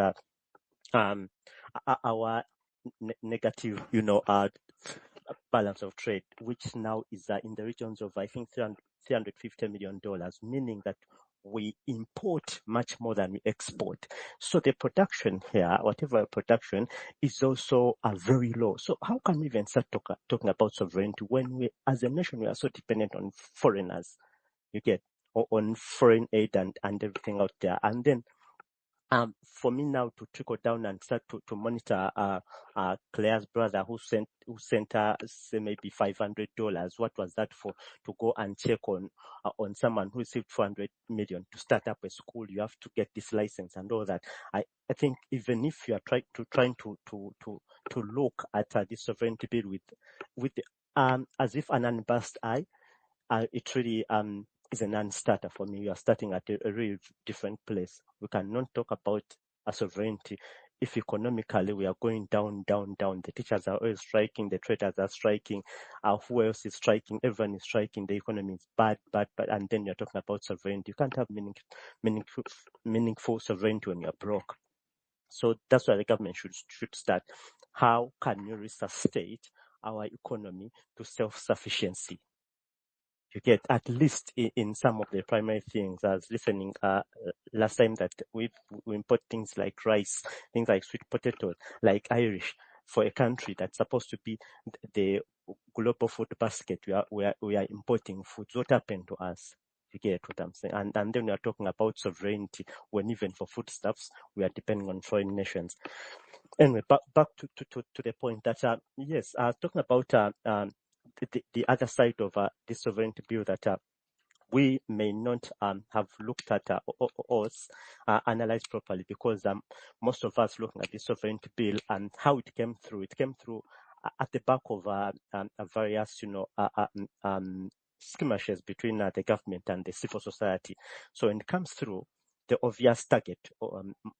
our negative, balance of trade, which now is in the regions of, I think, $350 million, meaning that we import much more than we export. So the production here, whatever production, is also very low. So how can we even start talking about sovereignty when we, as a nation, we are so dependent on foreigners, or on foreign aid and everything out there? And then for me now to trickle down and start to monitor Claire's brother who sent her, say, maybe $500. What was that for? To go and check on someone who received 400 million to start up a school. You have to get this license and all that. I think even if you are trying to look at this sovereignty bill with as if an unbiased eye, it really is a non-starter for me. You are starting at a really different place. We cannot talk about a sovereignty if economically we are going down. The teachers are always striking, the traders are striking, who else is striking? Everyone is striking. The economy is bad, and then you're talking about sovereignty. You can't have meaningful sovereignty when you're broke. So that's why the government should start. How can you resuscitate our economy to self-sufficiency? You get at least in some of the primary things. I was listening last time that we import things like rice, things like sweet potatoes, like Irish, for a country that's supposed to be the global food basket. We are importing foods. What happened to us? You get what I'm saying? And then we are talking about sovereignty when even for foodstuffs we are depending on foreign nations. Anyway, back to the point that yes, talking about the other side of this sovereignty bill that we may not have looked at or analyzed properly, because most of us looking at this sovereignty bill and how it came through at the back of various skirmishes between the government and the civil society. So when it comes through, the obvious target,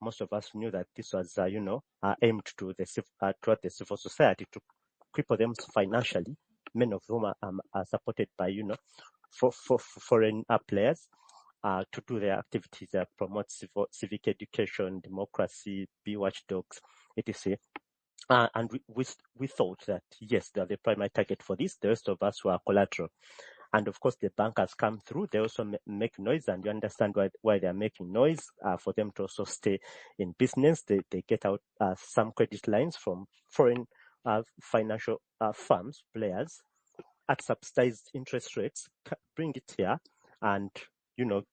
most of us knew that this was aimed to toward the civil society, to cripple them financially, many of whom are supported by for foreign players to do their activities that promote civic education, democracy, be watchdogs, etc. And we thought that, yes, they are the primary target for this. The rest of us were collateral. And of course, the bankers come through. They also make noise, and you understand why they are making noise, for them to also stay in business. They get out some credit lines from foreign financial firms, players, at subsidized interest rates, bring it here, and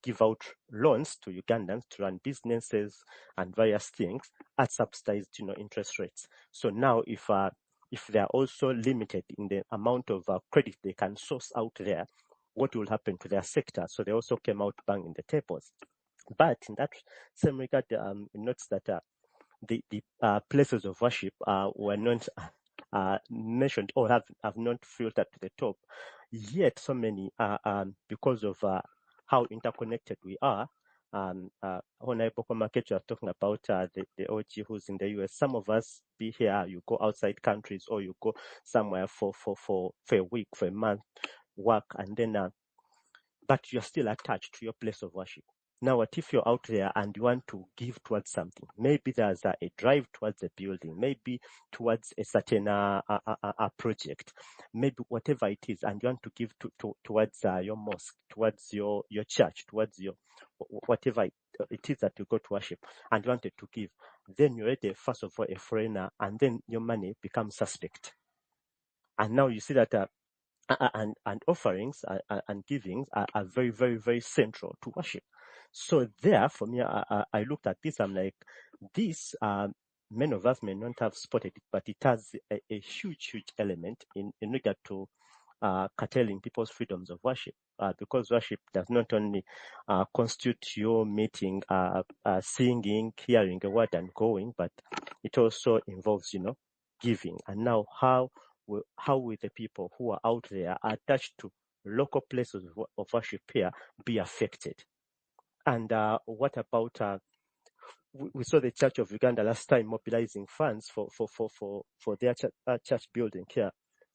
give out loans to Ugandans to run businesses and various things at subsidized interest rates. So now if they are also limited in the amount of credit they can source out there, what will happen to their sector? So they also came out banging the tables. But in that same regard, notes that the places of worship were not mentioned or have not filtered to the top. Yet so many, because of how interconnected we are, Honorable Komakechi was talking about the OG who's in the US. Some of us be here, you go outside countries or you go somewhere for a week, for a month, work, and then but you're still attached to your place of worship. Now, what if you're out there and you want to give towards something? Maybe there's a drive towards a building, maybe towards a certain a project, maybe whatever it is, and you want to give towards your mosque, towards your church, towards your whatever it is that you go to worship, and you wanted to give. Then you're already, first of all, a foreigner, and then your money becomes suspect. And now you see that and offerings and givings are very, very, very central to worship. So there, for me, I looked at this. I'm like, this, many of us may not have spotted it, but it has a huge, huge element in regard to curtailing people's freedoms of worship. Because worship does not only constitute your meeting, singing, hearing a word and going, but it also involves, giving. And now how will the people who are out there attached to local places of worship here be affected? And what about we saw the Church of Uganda last time mobilizing funds for their church building here.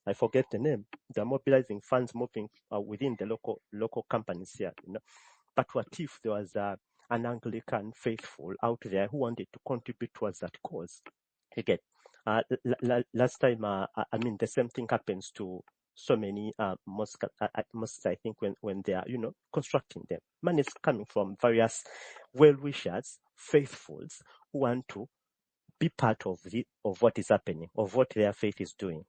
I forget the name. They're mobilizing funds moving within the local companies here, But what if there was an Anglican faithful out there who wanted to contribute towards that cause? Again, last time, the same thing happens to so many mosques, I think, when they are, constructing them. Money is coming from various well-wishers, faithfuls, who want to be part of what is happening, of what their faith is doing.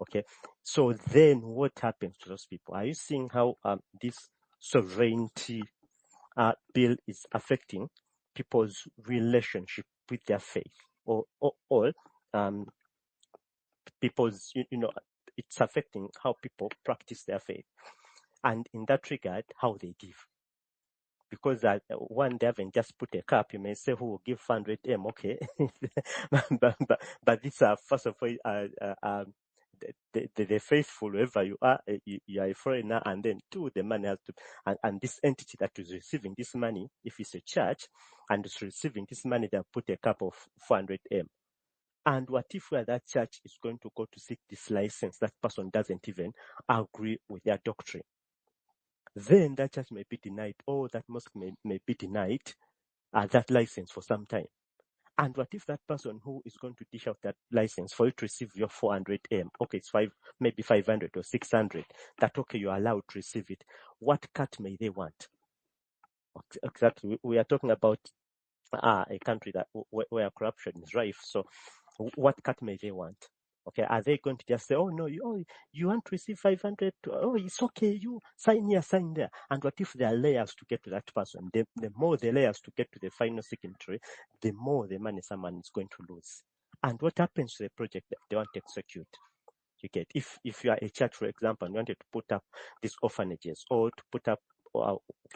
Okay, so then what happens to those people? Are you seeing how this sovereignty bill is affecting people's relationship with their faith, or people's, it's affecting how people practice their faith, and in that regard, how they give. Because one, they haven't just put a cap. You may say, who will give 100 M? Okay, but these are, first of all, the faithful, wherever you are, you are a foreigner, and then two, the money has to, and this entity that is receiving this money, if it's a church and it's receiving this money, they'll put a cap of 400 M. And what if where that church is going to go to seek this license, that person doesn't even agree with their doctrine? Then that church may be denied, or that mosque may be denied that license for some time. And what if that person who is going to dish out that license for you to receive your 400 M, okay, it's maybe 500 or 600, that okay, you're allowed to receive it. What cut may they want? Exactly. We are talking about a country that where corruption is rife. So what cut may they want? Okay, are they going to just say, oh no, you want to receive 500? Oh, it's okay, you sign here, sign there. And what if there are layers to get to that person? The more the layers to get to the final signatory, the more the money someone is going to lose. And what happens to the project that they want to execute? You get, if you are a church, for example, and you wanted to put up these orphanages, or to put up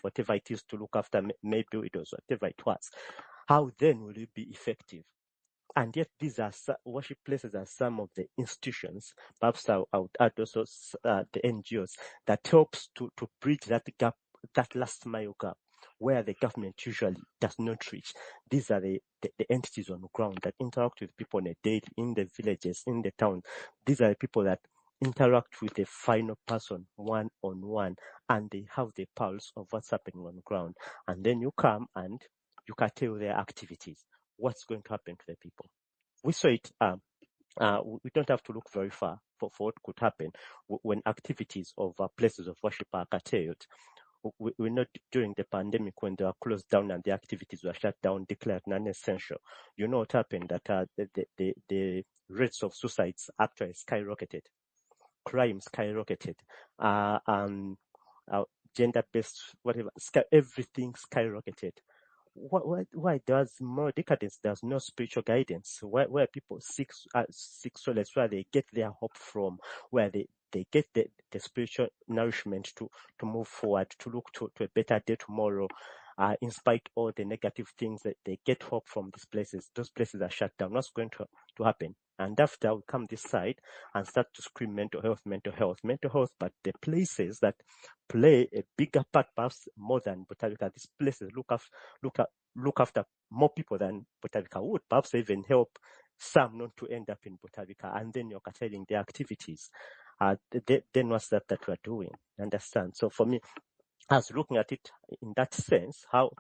whatever it is to look after maybe widows, whatever it was, how then will it be effective? And yet these are worship places are some of the institutions, perhaps I would add also the NGOs, that helps to bridge that gap, that last mile gap, where the government usually does not reach. These are the entities on the ground that interact with people on a daily, in the villages, in the town. These are the people that interact with the final person one-on-one, and they have the pulse of what's happening on the ground. And then you come and you curtail their activities. What's going to happen to the people? We saw it. We don't have to look very far for what could happen when activities of places of worship are curtailed. We know during the pandemic, when they were closed down and the activities were shut down, declared non-essential. You know what happened? That the rates of suicides actually skyrocketed, crime skyrocketed, gender-based whatever, everything skyrocketed. Why there's more decadence? There's no spiritual guidance. Where people seek solace, where they get their hope from, where they get the spiritual nourishment to move forward, to look to a better day tomorrow. In spite of all the negative things, that they get hope from these places. Those places are shut down. What's going to happen? And after we come this side and start to scream mental health, but the places that play a bigger part, perhaps more than Botanica, these places look after more people than Botanica would, perhaps even help some not to end up in Botanica, and then you're curtailing their activities. Then what's that we're doing? Understand? So for me, I was looking at it in that sense, how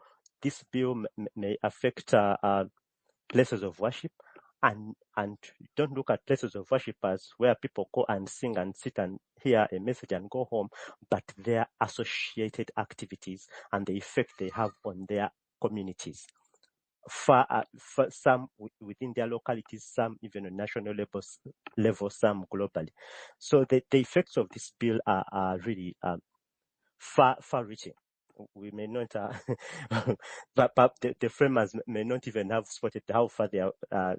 this bill may affect places of worship, and don't look at places of worship as where people go and sing and sit and hear a message and go home, but their associated activities and the effect they have on their communities. For some within their localities, some even on national level, some globally. So the effects of this bill are really far-reaching. We may not, but the framers may not even have spotted how far they are,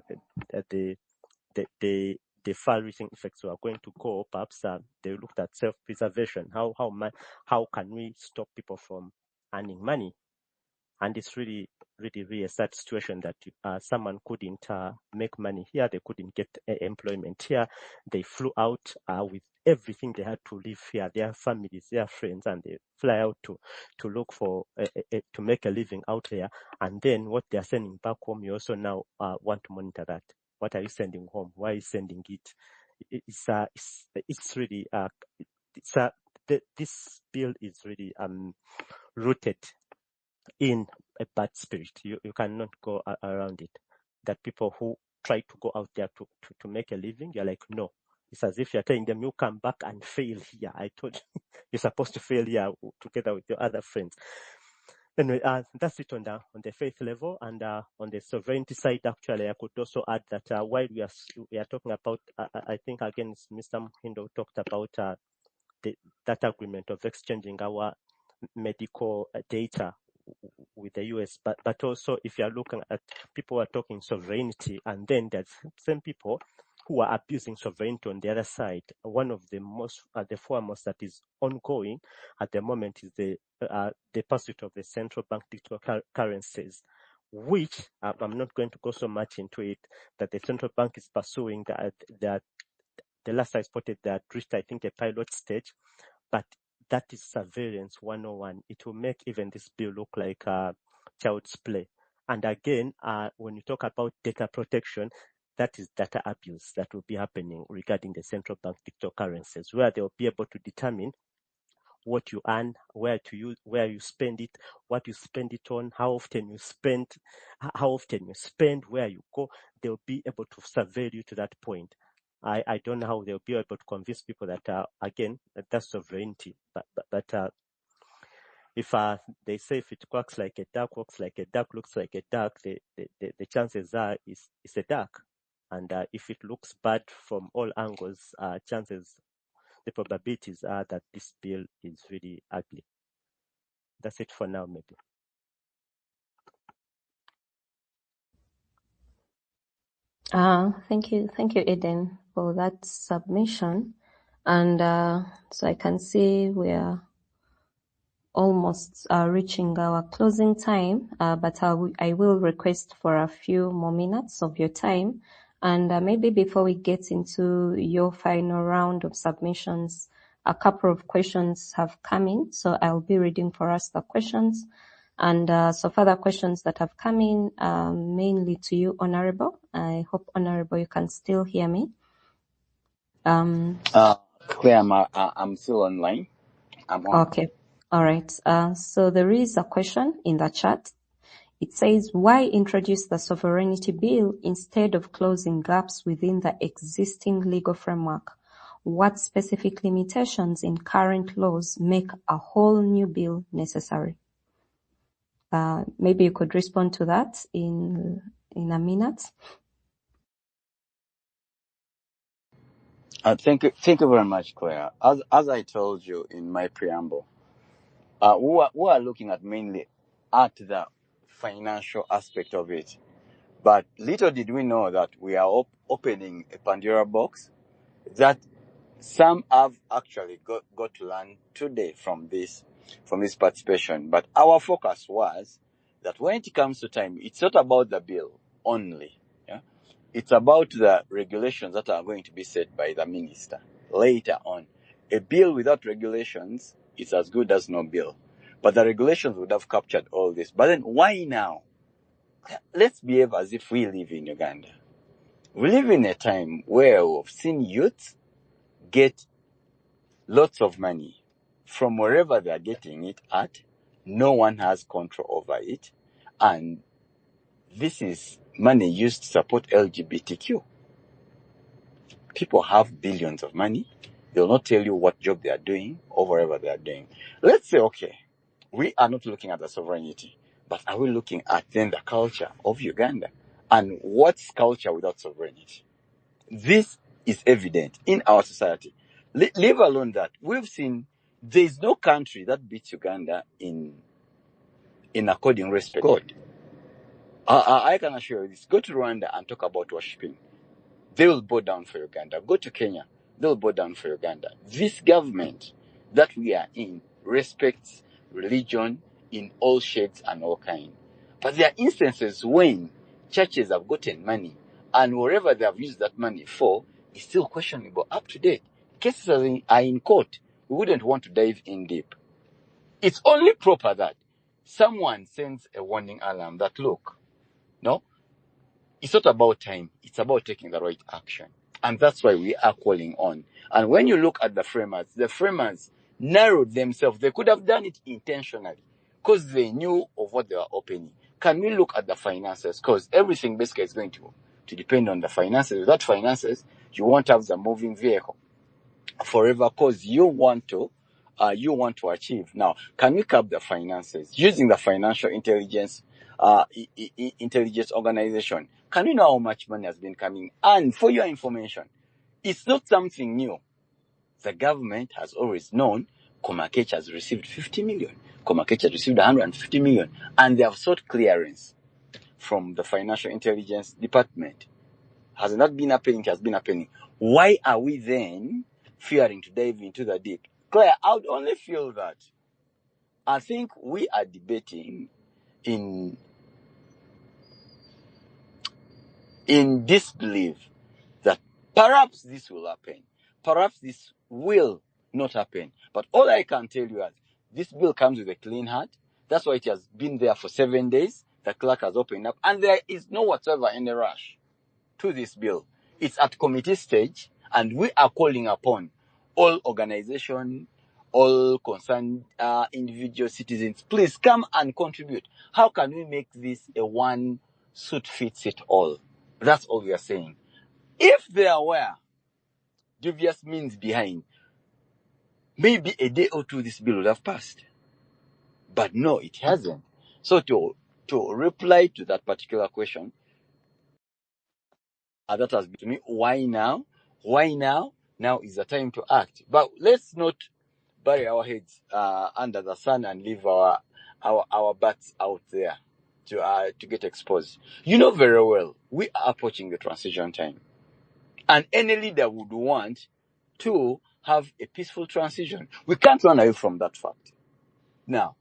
the far-reaching effects are going to go. Perhaps they looked at self-preservation. How can we stop people from earning money? And it's really a sad situation that someone couldn't make money here. They couldn't get employment here. They flew out with everything they had to live here, their families, their friends, and they fly out to look for to make a living out there. And then what they are sending back home, you also now want to monitor that. What are you sending home? Why are you sending it? It's really this bill is really rooted in a bad spirit. You cannot go around it. That people who try to go out there to make a living, you're like, no. It's as if you're telling them, you come back and fail here. I told you, you're supposed to fail here together with your other friends. Anyway, that's it on the faith level. And on the sovereignty side, actually, I could also add that while we are talking about, I think again, Mr. Muhindo talked about that agreement of exchanging our medical data with the US, but also if you are looking at people who are talking sovereignty, and then there's some people who are abusing sovereignty on the other side. One of the foremost that is ongoing at the moment is the pursuit of the central bank digital currencies, which I'm not going to go so much into it, that the central bank is pursuing that the last I spotted that reached, I think, a pilot stage, but that is surveillance 101. It will make even this bill look like child's play. And again, when you talk about data protection, that is data abuse that will be happening regarding the central bank digital currencies, where they'll be able to determine what you earn, where you spend it, what you spend it on, how often you spend, where you go. They'll be able to surveil you to that point. I don't know how they'll be able to convince people that again, that's sovereignty. But if they say if it quacks like a duck, walks like a duck, looks like a duck, the chances are it's a duck. And if it looks bad from all angles, the probabilities are that this bill is really ugly. That's it for now, maybe. Thank you, Eden, for that submission. And so I can see we are almost reaching our closing time, but I will request for a few more minutes of your time. And maybe before we get into your final round of submissions, a couple of questions have come in, so I'll be reading for us the questions. And so further questions that have come in, mainly to you, Honorable. I hope, Honorable, you can still hear me. Claire, I'm still online. I'm on. Okay. All right. So there is a question in the chat. It says, why introduce the sovereignty bill instead of closing gaps within the existing legal framework? What specific limitations in current laws make a whole new bill necessary? Maybe you could respond to that in a minute. Thank you very much, Claire. As I told you in my preamble, we are looking at mainly at the financial aspect of it. But little did we know that we are opening a Pandora box that some have actually got to learn today from this participation. But our focus was that when it comes to time, it's not about the bill only. Yeah? It's about the regulations that are going to be set by the minister later on. A bill without regulations is as good as no bill. But the regulations would have captured all this. But then why now? Let's behave as if we live in Uganda. We live in a time where we've seen youth get lots of money from wherever they're getting it at. No one has control over it. And this is money used to support LGBTQ. People have billions of money. They'll not tell you what job they are doing or wherever they are doing. Let's say, okay, we are not looking at the sovereignty, but are we looking at then the culture of Uganda? And what's culture without sovereignty? This is evident in our society. Leave alone that we've seen there is no country that beats Uganda in according respect to God. I can assure you this. Go to Rwanda and talk about worshipping. They will bow down for Uganda. Go to Kenya. They'll bow down for Uganda. This government that we are in respects religion in all shades and all kinds. But there are instances when churches have gotten money and wherever they have used that money for is still questionable up to date. Cases are in court. We wouldn't want to dive in deep. It's only proper that someone sends a warning alarm that, look, no, it's not about time. It's about taking the right action. And that's why we are calling on. And when you look at the framers narrowed themselves. They could have done it intentionally because they knew of what they were opening. Can we look at the finances? Because everything basically is going to depend on the finances. Without finances, you won't have the moving vehicle forever because you want to achieve. Now, can we cap the finances using the financial intelligence intelligence organization? Can we know how much money has been coming? And for your information, it's not something new. The government has always known Komakech has received 50 million. Komakech has received 150 million. And they have sought clearance from the financial intelligence department. Has it not been happening? It has been happening. Why are we then fearing to dive into the deep? Claire, I would only feel that I think we are debating in disbelief that perhaps this will happen. Perhaps this will not happen. But all I can tell you is this bill comes with a clean heart. That's why it has been there for 7 days. The clerk has opened up. And there is no whatsoever any rush to this bill. It's at committee stage. And we are calling upon all organizations, all concerned individual citizens, please come and contribute. How can we make this a one suit fits it all? That's all we are saying. If there were dubious means behind, maybe a day or two this bill would have passed. But no, it hasn't. So to reply to that particular question, that has been to me, why now? Why now? Now is the time to act. But let's not bury our heads under the sun and leave our butts out there to get exposed. You know very well, we are approaching the transition time. And any leader would want to have a peaceful transition. We can't run away from that fact. Now,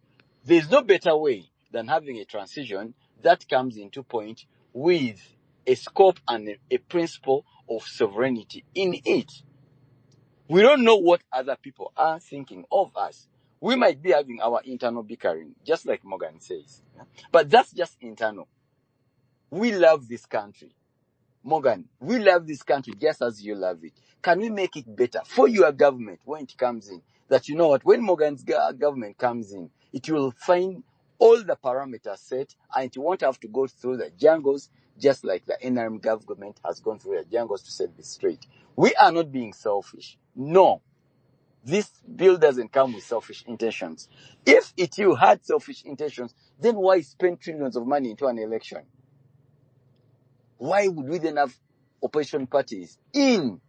there's no better way than having a transition that comes into point with a scope and a principle of sovereignty in it. We don't know what other people are thinking of us. We might be having our internal bickering, just like Morgan says. But that's just internal. We love this country. Morgan, we love this country just as you love it. Can we make it better for your government when it comes in? That you know what, when Morgan's government comes in, it will find all the parameters set and it won't have to go through the jungles just like the NRM government has gone through the jungles to set this straight. We are not being selfish. No. This bill doesn't come with selfish intentions. If you had selfish intentions, then why spend trillions of money into an election? Why would we then have opposition parties in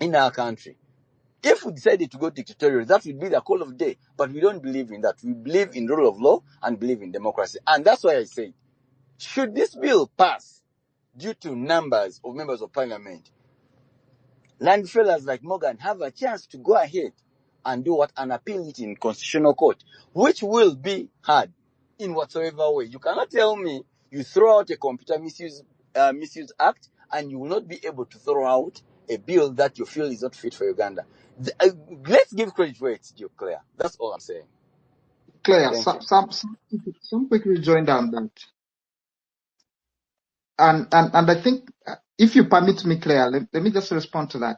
our country? If we decided to go dictatorial, that would be the call of the day. But we don't believe in that. We believe in rule of law and believe in democracy. And that's why I say, should this bill pass due to numbers of members of parliament, land fellas like Morgan have a chance to go ahead and do what? And appeal it in constitutional court, which will be heard in whatsoever way. You cannot tell me you throw out a computer misuse act and you will not be able to throw out a bill that you feel is not fit for Uganda. Let's give credit where it's due, Claire. That's all I'm saying. Claire, Thank you. some quickly joined on that. And I think, if you permit me, Claire, let me just respond to that.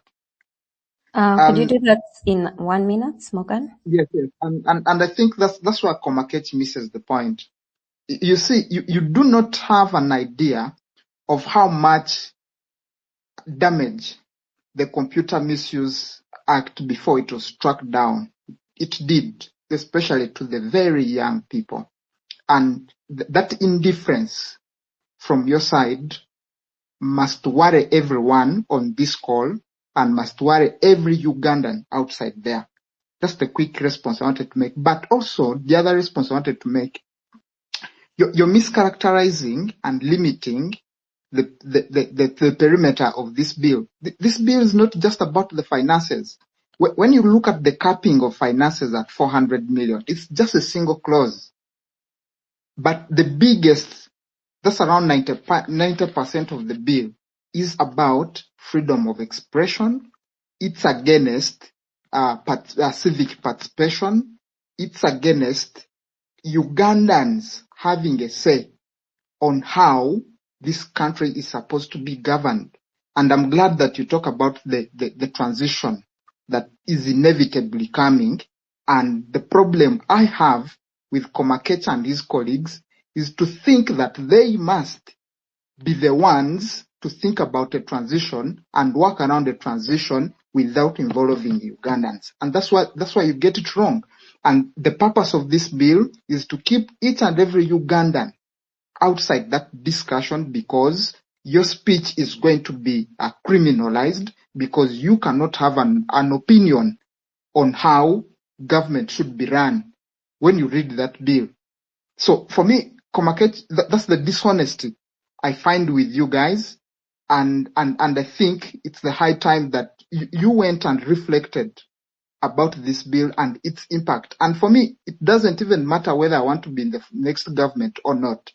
Could you do that in 1 minute, Morgan? Yes. And I think that's where Komakech misses the point. You see, you do not have an idea of how much damage the Computer Misuse Act before it was struck down. It did, especially to the very young people. And that indifference from your side must worry everyone on this call and must worry every Ugandan outside there. That's the quick response I wanted to make. But also, the other response I wanted to make, you're mischaracterizing and limiting the perimeter of this bill. This bill is not just about the finances. When you look at the capping of finances at 400 million, it's just a single clause. But the biggest, that's around 90% of the bill, is about freedom of expression. It's against civic participation. It's against Ugandans having a say on how this country is supposed to be governed. And I'm glad that you talk about the transition that is inevitably coming. And the problem I have with Komakech and his colleagues is to think that they must be the ones to think about a transition and work around a transition without involving Ugandans. And that's why you get it wrong. And the purpose of this bill is to keep each and every Ugandan outside that discussion, because your speech is going to be criminalized, because you cannot have an opinion on how government should be run when you read that bill. So for me, Komakech, that's the dishonesty I find with you guys. And I think it's the high time that you went and reflected about this bill and its impact. And for me, it doesn't even matter whether I want to be in the next government or not.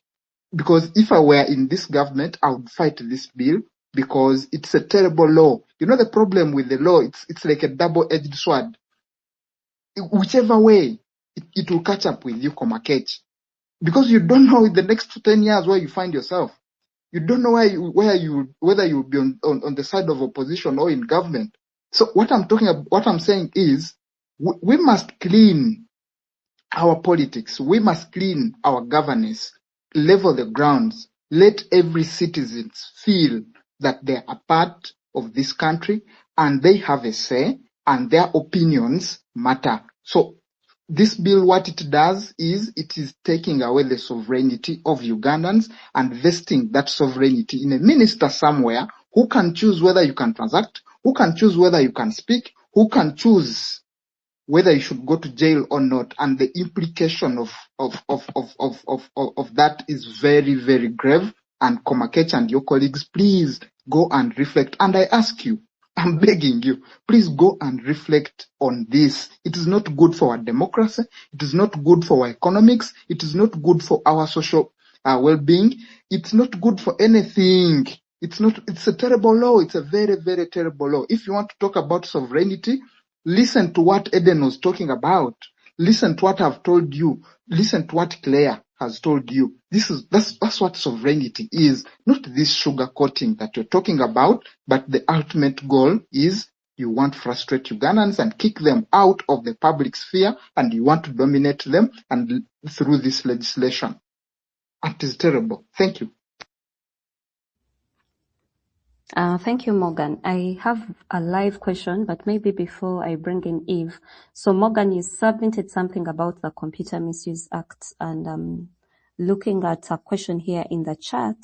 Because if I were in this government, I would fight this bill because it's a terrible law. You know, the problem with the law, it's like a double-edged sword. Whichever way, it will catch up with you, Komakech. Because you don't know in the next 10 years where you find yourself. You don't know whether you'll be on the side of opposition or in government. So what I'm saying is, we must clean our politics. We must clean our governance, level the grounds, let every citizen feel that they're a part of this country and they have a say and their opinions matter. So this bill, what it does is it is taking away the sovereignty of Ugandans and vesting that sovereignty in a minister somewhere who can choose whether you can transact, who can choose whether you can speak, who can choose whether you should go to jail or not. And the implication of that is very, very grave. And Komakech and your colleagues, please go and reflect. And I ask you, I'm begging you, please go and reflect on this. It is not good for our democracy. It is not good for our economics. It is not good for our social well-being. It's not good for anything. It's a terrible law. It's a very, very terrible law. If you want to talk about sovereignty, listen to what Eden was talking about. Listen to what I've told you. Listen to what Claire has told you. That's what sovereignty is. Not this sugar coating that you're talking about, but the ultimate goal is you want to frustrate Ugandans and kick them out of the public sphere, and you want to dominate them and through this legislation. It is terrible. Thank you. Thank you, Morgan. I have a live question, but maybe before I bring in Eve. So Morgan, you submitted something about the Computer Misuse Act, and looking at a question here in the chat.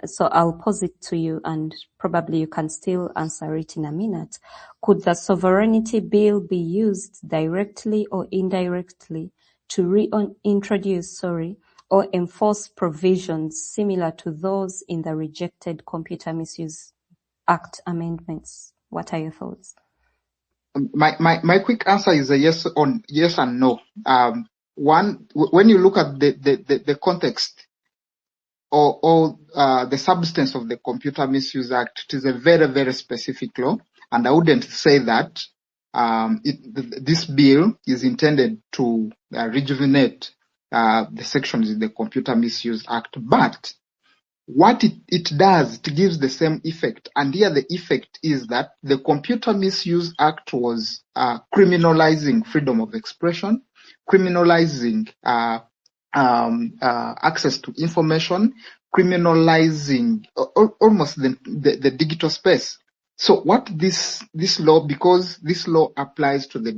So I'll pose it to you and probably you can still answer it in a minute. Could the sovereignty bill be used directly or indirectly to reintroduce, or enforce provisions similar to those in the rejected Computer Misuse Act amendments? What are your thoughts? My quick answer is a yes and no. One, when you look at the context, the substance of the Computer Misuse Act, it is a very, very specific law, and I wouldn't say that this bill is intended to rejuvenate the sections in the Computer Misuse Act, but what it does, it gives the same effect. And here the effect is that the Computer Misuse Act was criminalizing freedom of expression, criminalizing access to information, criminalizing almost the digital space. So what this law, because this law applies to the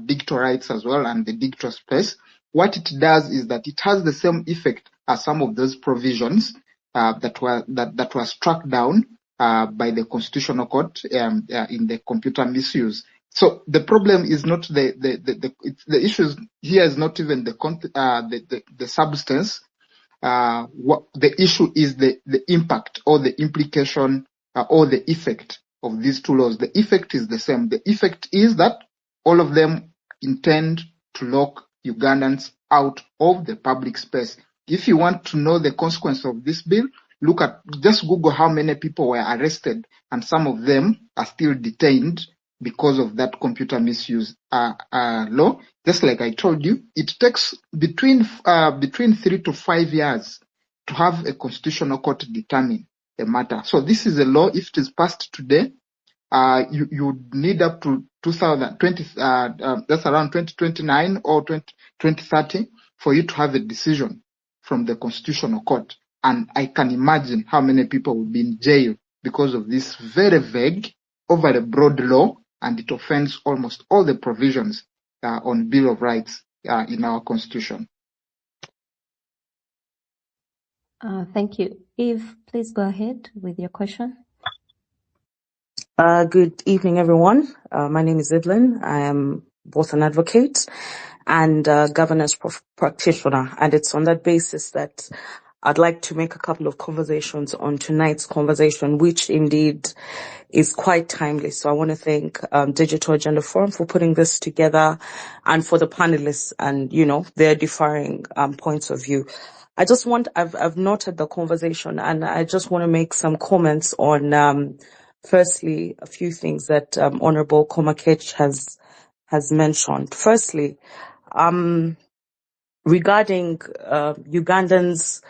digital rights as well and the digital space, what it does is that it has the same effect as some of those provisions that were struck down by the Constitutional Court in the computer misuse. So the problem is not the issues here is not even the substance. What the issue is the impact or the implication or the effect of these two laws. The effect is the same. The effect is that all of them intend to lock Ugandans out of the public space. If you want to know the consequence of this bill, just Google how many people were arrested, and some of them are still detained because of that computer misuse law. Just like I told you, it takes between 3 to 5 years to have a constitutional court determine a matter. So this is a law. If it is passed today, you would need up to 2020, that's around 2029 or 2030 for you to have a decision from the Constitutional Court. And I can imagine how many people will be in jail because of this very vague, over a broad law, and it offends almost all the provisions on Bill of Rights in our Constitution. Thank you. Eve, please go ahead with your question. Good evening, everyone. My name is Evelyn. I am both an advocate and a governance practitioner, and it's on that basis that I'd like to make a couple of conversations on tonight's conversation, which indeed is quite timely. So I want to thank Digital Agenda Forum for putting this together, and for the panelists and, their differing points of view. I've noted the conversation, and I just want to make some comments on, firstly, a few things that Honorable Komakech has mentioned. Firstly, regarding Ugandans'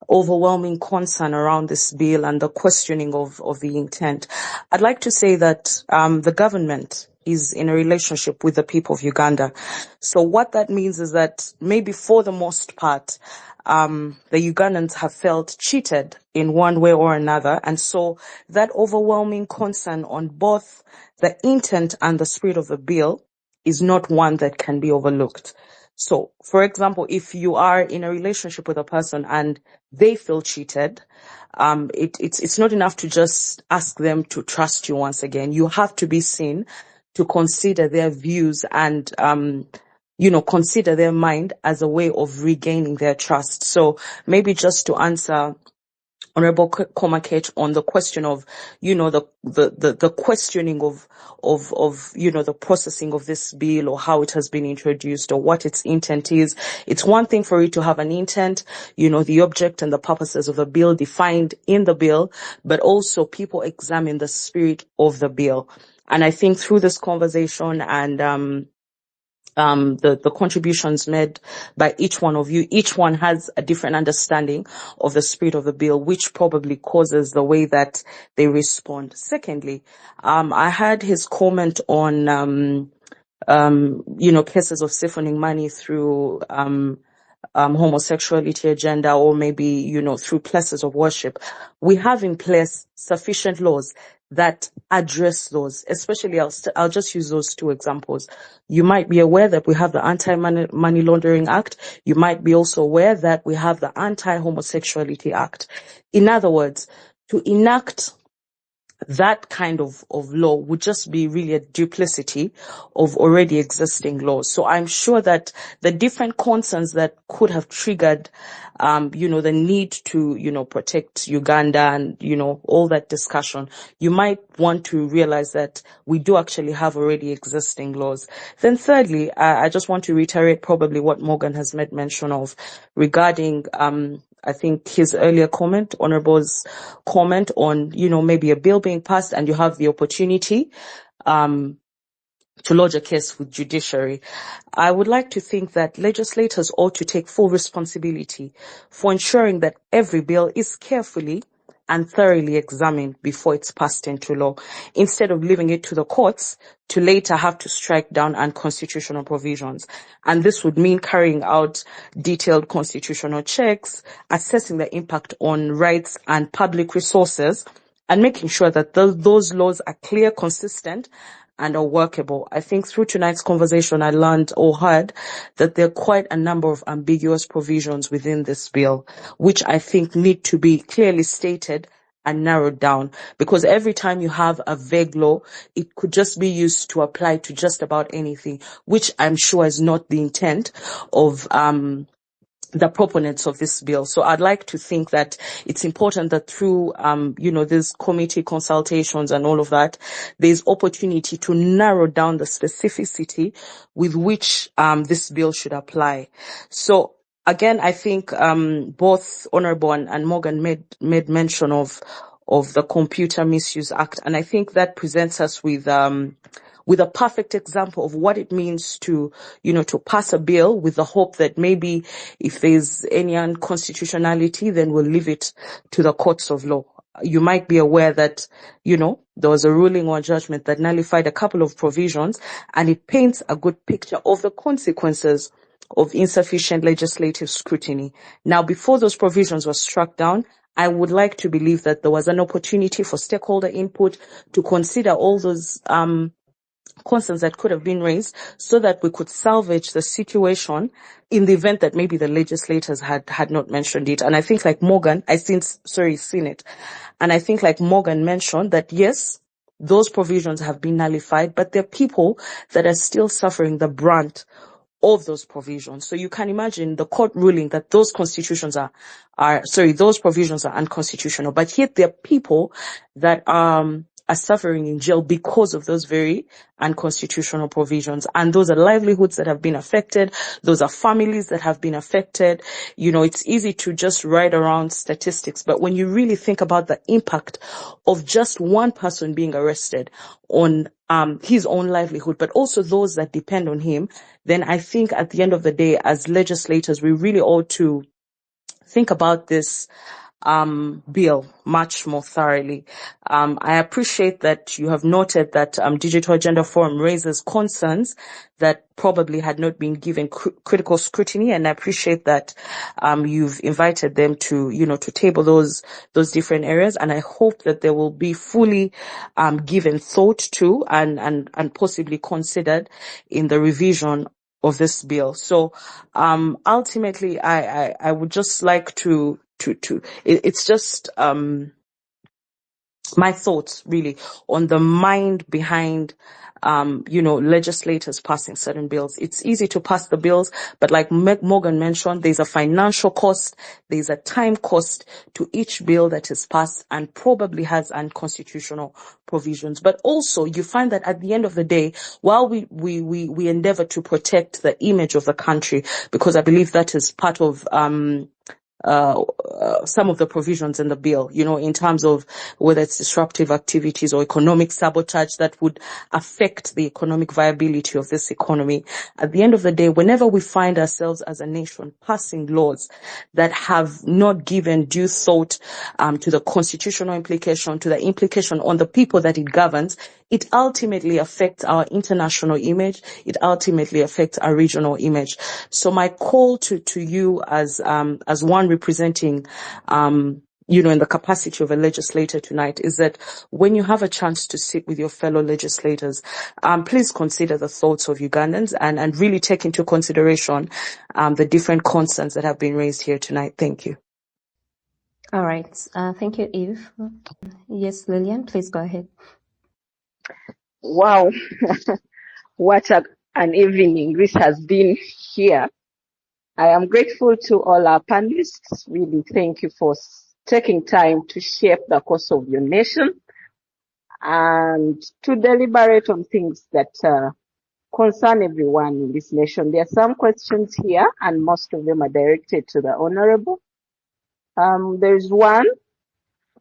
overwhelming concern around this bill and the questioning of the intent, I'd like to say that the government is in a relationship with the people of Uganda. So what that means is that maybe for the most part, the Ugandans have felt cheated in one way or another. And so that overwhelming concern on both the intent and the spirit of the bill is not one that can be overlooked. So, for example, if you are in a relationship with a person and they feel cheated, it's not enough to just ask them to trust you once again. You have to be seen to consider their views and, consider their mind as a way of regaining their trust. So maybe just to answer Honorable Komakech on the question of, the questioning of, the processing of this bill or how it has been introduced or what its intent is. It's one thing for it to have an intent, the object and the purposes of the bill defined in the bill, but also people examine the spirit of the bill. And I think through this conversation and, the contributions made by each one of you, each one has a different understanding of the spirit of the bill, which probably causes the way that they respond. Secondly, I had his comment on, cases of siphoning money through, homosexuality agenda or maybe, through places of worship. We have in place sufficient laws that address those, especially I'll just use those two examples. You might be aware that we have the Anti-Money Laundering Act. You might be also aware that we have the Anti-Homosexuality Act. In other words, to enact that kind of law would just be really a duplicity of already existing laws. So I'm sure that the different concerns that could have triggered, the need to, protect Uganda and, all that discussion, you might want to realize that we do actually have already existing laws. Then thirdly, I just want to reiterate probably what Morgan has made mention of regarding, I think his earlier comment, Honorable's comment on, maybe a bill being passed and you have the opportunity, to lodge a case with judiciary. I would like to think that legislators ought to take full responsibility for ensuring that every bill is carefully and thoroughly examined before it's passed into law, instead of leaving it to the courts to later have to strike down unconstitutional provisions. And this would mean carrying out detailed constitutional checks, assessing the impact on rights and public resources, and making sure that those laws are clear, consistent, and are workable. I think through tonight's conversation, I learned or heard that there are quite a number of ambiguous provisions within this bill, which I think need to be clearly stated and narrowed down, because every time you have a vague law, it could just be used to apply to just about anything, which I'm sure is not the intent of the proponents of this bill. So I'd like to think that it's important that through, these committee consultations and all of that, there's opportunity to narrow down the specificity with which this bill should apply. So again, I think both Honorable and Morgan made mention of the Computer Misuse Act, and I think that presents us with a perfect example of what it means to pass a bill with the hope that maybe if there's any unconstitutionality, then we'll leave it to the courts of law. You might be aware that, there was a ruling or judgment that nullified a couple of provisions, and it paints a good picture of the consequences of insufficient legislative scrutiny. Now, before those provisions were struck down, I would like to believe that there was an opportunity for stakeholder input to consider all those concerns that could have been raised, so that we could salvage the situation in the event that maybe the legislators had not mentioned it. And I think like Morgan, seen it. And I think like Morgan mentioned that yes, those provisions have been nullified, but there are people that are still suffering the brunt of those provisions. So you can imagine the court ruling that those provisions are unconstitutional, but yet there are people that are suffering in jail because of those very unconstitutional provisions. And those are livelihoods that have been affected. Those are families that have been affected. It's easy to just write around statistics, but when you really think about the impact of just one person being arrested on his own livelihood, but also those that depend on him, then I think at the end of the day, as legislators, we really ought to think about this bill much more thoroughly. I appreciate that you have noted that Digital Agenda Forum raises concerns that probably had not been given critical scrutiny, and I appreciate that you've invited them to to table those different areas, and I hope that they will be fully given thought to and possibly considered in the revision of this bill. So ultimately, I would just like to it's just my thoughts really on the mind behind legislators passing certain bills. It's easy to pass the bills, but like Morgan mentioned, there's a financial cost, there's a time cost to each bill that is passed, and probably has unconstitutional provisions. But also you find that at the end of the day, while we endeavor to protect the image of the country, because I believe that is part of some of the provisions in the bill, in terms of whether it's disruptive activities or economic sabotage that would affect the economic viability of this economy. At the end of the day, whenever we find ourselves as a nation passing laws that have not given due thought to the constitutional implication, to the implication on the people that it governs, it ultimately affects our international image. It ultimately affects our regional image. So my call to you as one representing, in the capacity of a legislator tonight, is that when you have a chance to sit with your fellow legislators, please consider the thoughts of Ugandans and really take into consideration the different concerns that have been raised here tonight. Thank you. All right. Thank you, Eve. Yes, Lillian, please go ahead. Wow, what an evening this has been here. I am grateful to all our panelists. Really, thank you for taking time to shape the course of your nation and to deliberate on things that concern everyone in this nation. There are some questions here, and most of them are directed to the Honorable. There's one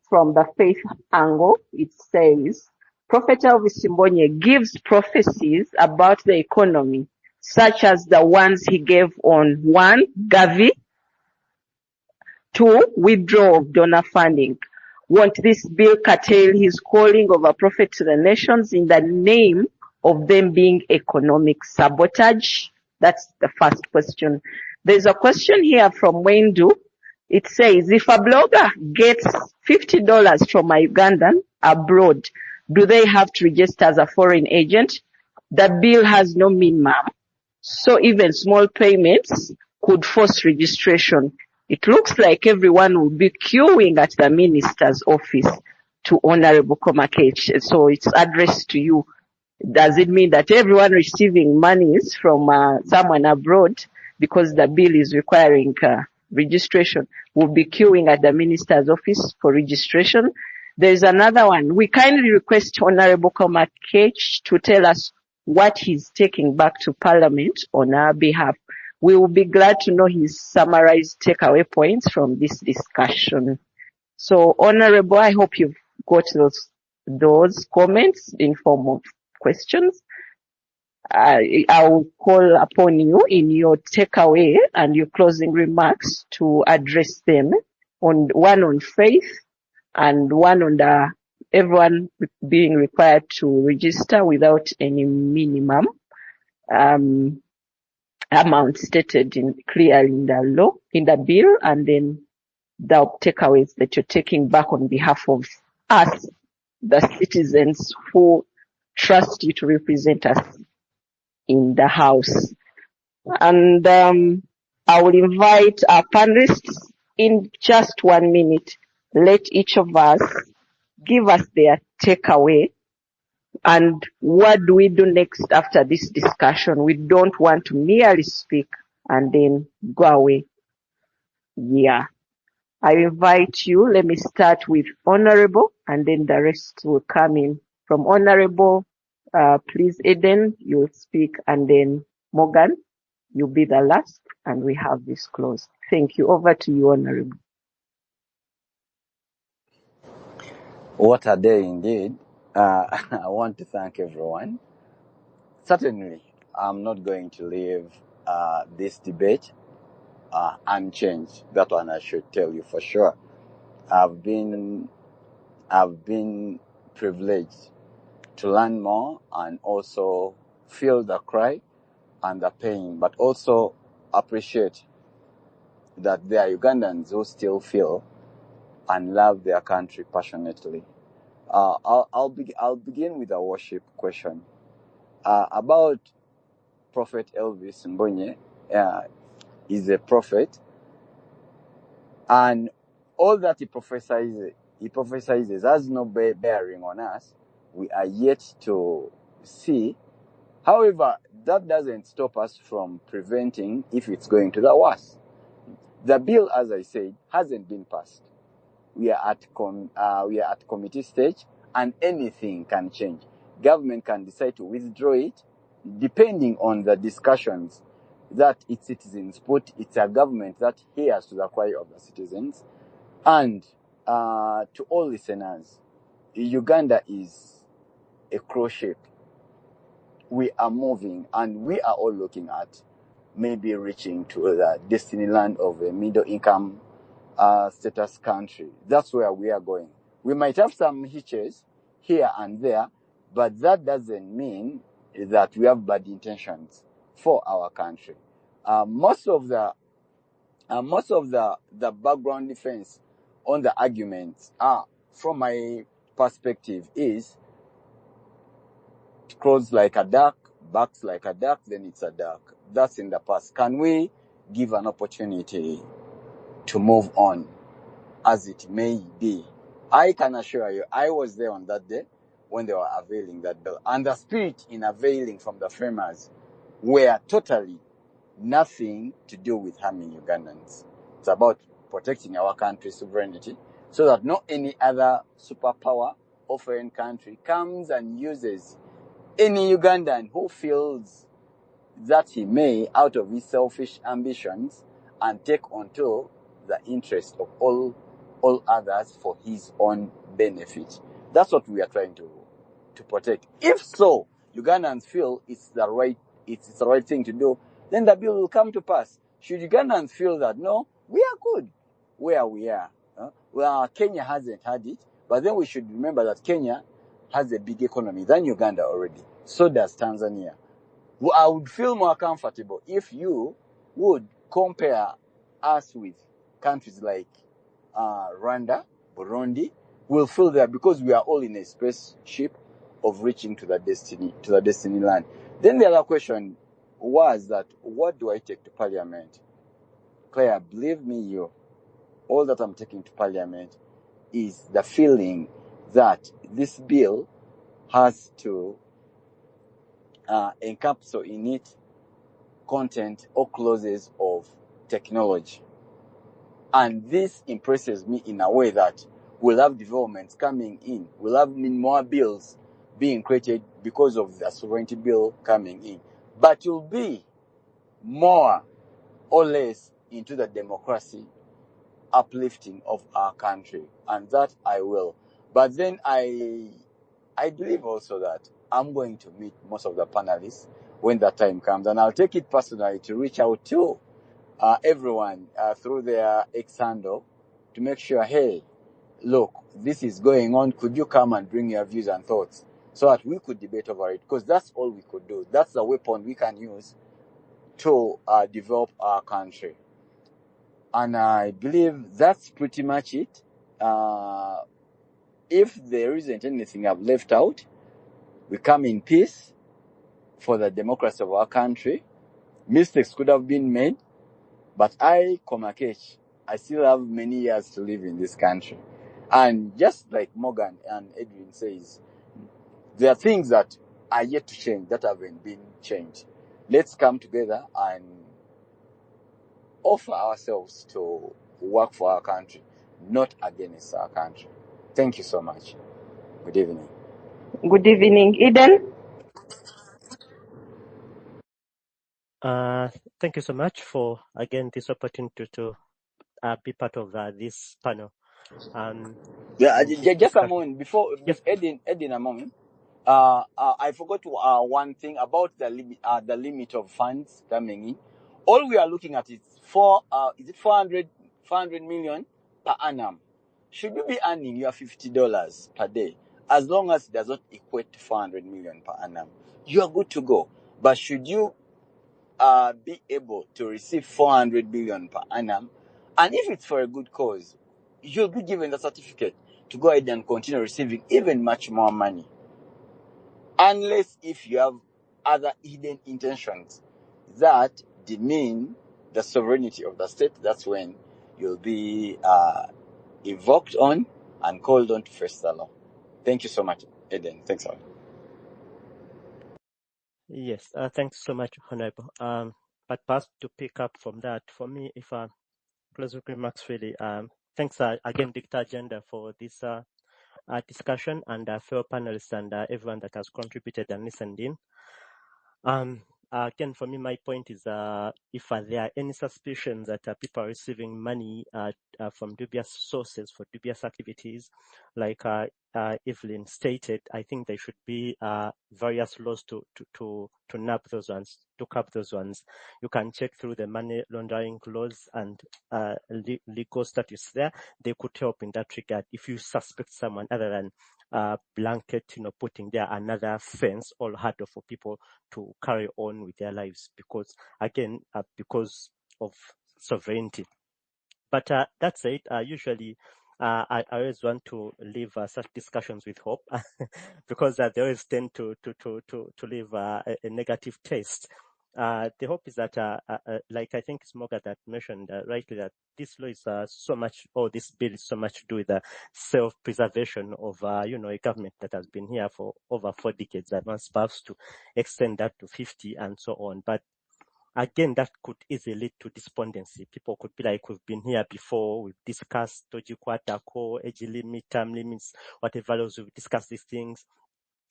from the faith angle. It says, Prophet Elvis Mbonye gives prophecies about the economy, such as the ones he gave on 1. Gavi, 2. Withdrawal of donor funding. Won't this bill curtail his calling of a prophet to the nations in the name of them being economic sabotage? That's the first question. There's a question here from Wendu. It says, if a blogger gets $50 from a Ugandan abroad, do they have to register as a foreign agent? The bill has no minimum, so even small payments could force registration. It looks like everyone will be queuing at the minister's office to Honorable Komakech. So it's addressed to you. Does it mean that everyone receiving monies from someone abroad, because the bill is requiring registration, will be queuing at the minister's office for registration? There's another one. We kindly request Honorable Komakech to tell us what he's taking back to Parliament on our behalf. We will be glad to know his summarized takeaway points from this discussion. So, Honorable, I hope you've got those comments in form of questions. I'll call upon you in your takeaway and your closing remarks to address them, on one on faith and one on the everyone being required to register without any minimum amount stated clearly in the law, in the bill, and then the takeaways that you're taking back on behalf of us, the citizens who trust you to represent us in the House. And I will invite our panelists in just 1 minute. Let each of us give us their takeaway. And what do we do next after this discussion? We don't want to merely speak and then go away. Yeah. I invite you. Let me start with Honorable, and then the rest will come in. From Honorable, please, Eden, you'll speak, and then Morgan, you'll be the last, and we have this closed. Thank you. Over to you, Honorable. What a day indeed. I want to thank everyone. Certainly, I'm not going to leave this debate unchanged. That one I should tell you for sure. I've been privileged to learn more and also feel the cry and the pain, but also appreciate that there are Ugandans who still feel and love their country passionately. I'll begin with a worship question about Prophet Elvis Mbonye. Is a prophet, and all that he prophesizes has no bearing on us. We are yet to see. However, that doesn't stop us from preventing if it's going to the worst. The bill, as I said, hasn't been passed. We are at committee stage, and anything can change. Government can decide to withdraw it, depending on the discussions that its citizens put. It's a government that hears to the cry of the citizens. And to all listeners, Uganda is a cruise ship. We are moving, and we are all looking at maybe reaching to the destiny land of a middle-income status country. That's where we are going. We might have some hitches here and there, but that doesn't mean that we have bad intentions for our country. Most of the background defense on the arguments, from my perspective, is clothes like a duck, backs like a duck, then it's a duck. That's in the past. Can we give an opportunity to move on as it may be? I can assure you, I was there on that day when they were availing that bill. And the spirit in availing from the framers were totally nothing to do with harming Ugandans. It's about protecting our country's sovereignty so that no any other superpower or foreign country comes and uses any Ugandan who feels that he may, out of his selfish ambitions, and take onto the interest of all others for his own benefit. That's what we are trying to protect. If so, Ugandans feel it's the right thing to do, then the bill will come to pass. Should Ugandans feel that no, we are good where we are, well, Kenya hasn't had it, but then we should remember that Kenya has a big economy than Uganda already. So does Tanzania. Well, I would feel more comfortable if you would compare us with countries like Rwanda, Burundi. We'll feel there because we are all in a spaceship of reaching to the destiny land. Then the other question was that, what do I take to Parliament? Claire, believe me, all that I'm taking to Parliament is the feeling that this bill has to encapsulate in it content or clauses of technology. And this impresses me in a way that we'll have developments coming in. We'll have more bills being created because of the sovereignty bill coming in. But you'll be more or less into the democracy uplifting of our country. And that I will. But then I believe also that I'm going to meet most of the panelists when that time comes. And I'll take it personally to reach out to everyone through their X handle to make sure, hey, look, this is going on. Could you come and bring your views and thoughts so that we could debate over it? Because that's all we could do. That's the weapon we can use to develop our country. And I believe that's pretty much it. If there isn't anything I've left out, we come in peace for the democracy of our country. Mistakes could have been made, but I, Komakesh, I still have many years to live in this country. And just like Morgan and Edwin says, there are things that are yet to change that haven't been changed. Let's come together and offer ourselves to work for our country, not against our country. Thank you so much. Good evening. Good evening, Eden. Thank you so much for, again, this opportunity to be part of this panel. Just a moment, before Yes. Edin, a moment. I forgot one thing about the limit of funds coming in. All we are looking at is 400 million per annum. Should you be earning your $50 per day, as long as it does not equate to 400 million per annum, you are good to go. But should you be able to receive 400 million per annum, and if it's for a good cause, you'll be given the certificate to go ahead and continue receiving even much more money. Unless if you have other hidden intentions that demean the sovereignty of the state, that's when you'll be evoked on and called on to face the law. Thank you so much, Eden. Thanks a lot. Yes, thanks so much, Honorable. But perhaps to pick up from that, for me, if closing remarks really, thanks again, Dictator Agenda, for this discussion, and fellow panelists and everyone that has contributed and listened in. Again, for me, my point is if there are any suspicions that people are receiving money from dubious sources for dubious activities, like Evelyn stated, I think there should be various laws to nab those ones, to cap those ones. You can check through the money laundering laws and legal status there. They could help in that regard if you suspect someone other than blanket, putting there another fence or hurdle for people to carry on with their lives, because again, because of sovereignty. But that said, usually I always want to leave such discussions with hope, because they always tend to leave a negative taste. The hope is that, like I think it's Morgan that mentioned rightly, that this law is so much, or this bill is so much to do with the self-preservation of, a government that has been here for over 4 decades, and wants perhaps to extend that to 50 and so on. But again, that could easily lead to despondency. People could be like, we've been here before, we've discussed Toji Kwata, age limit, term limits, whatever else, we've discussed these things.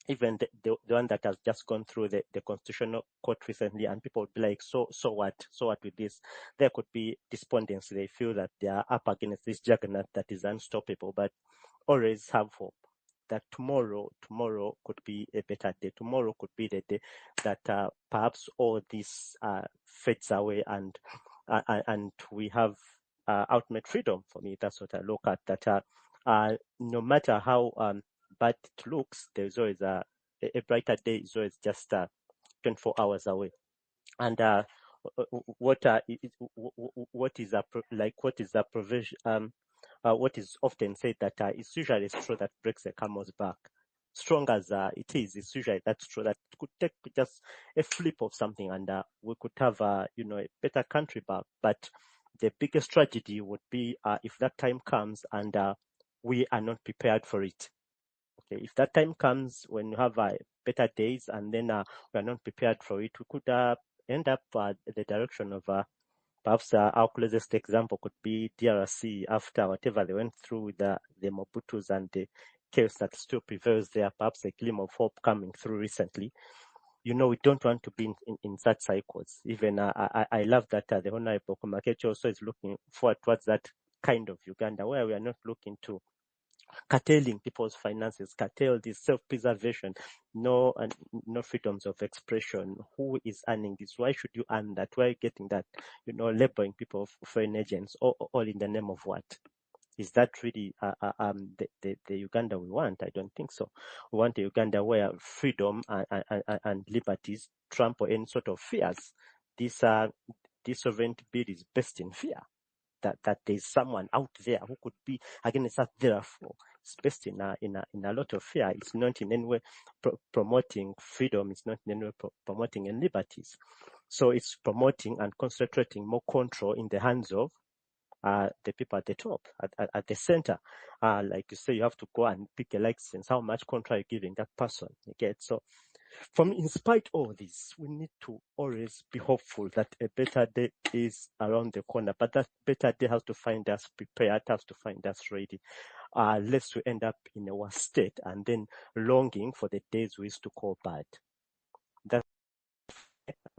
even the one that has just gone through the Constitutional Court recently, and people would be like, so what with this? There could be despondency. They feel that they are up against this juggernaut that is unstoppable, but always have hope that tomorrow could be a better day. Tomorrow could be the day that perhaps all this fades away and we have ultimate freedom. For me, that's what I look at. That no matter how bad it looks, there's always a brighter day. Is always just 24 hours away. And what is a provision? What is often said that it's usually a straw that breaks the camel's back. Strong as it is, it's usually that straw that could take just a flip of something, and we could have a better country back. But the biggest tragedy would be if that time comes and we are not prepared for it. Okay, if that time comes when you have better days and then we are not prepared for it, we could end up the direction of perhaps our closest example could be DRC after whatever they went through with the Mobutus and the chaos that still prevails there, perhaps a glimmer of hope coming through recently. We don't want to be in such cycles. Even I love that the Honorable Komakechi also is looking forward towards that kind of Uganda where we are not looking to curtailing people's finances, curtail this self-preservation, no freedoms of expression. Who is earning this? Why should you earn that? Why are you getting that? Labeling people foreign agents, all in the name of what? Is that really the Uganda we want? I don't think so. We want a Uganda where freedom and liberties trump any sort of fears. This sovereignty bill is based in fear. That there's someone out there who could be against us. Therefore, it's based in a lot of fear. It's not in any way promoting freedom. It's not in any way promoting any liberties. So it's promoting and concentrating more control in the hands of the people at the top, at the center. Like you say, you have to go and pick a license. How much control are you giving that person? You get so. In spite of all this, we need to always be hopeful that a better day is around the corner. But that better day has to find us prepared, has to find us ready. Lest we end up in a worse state and then longing for the days we used to call bad. That's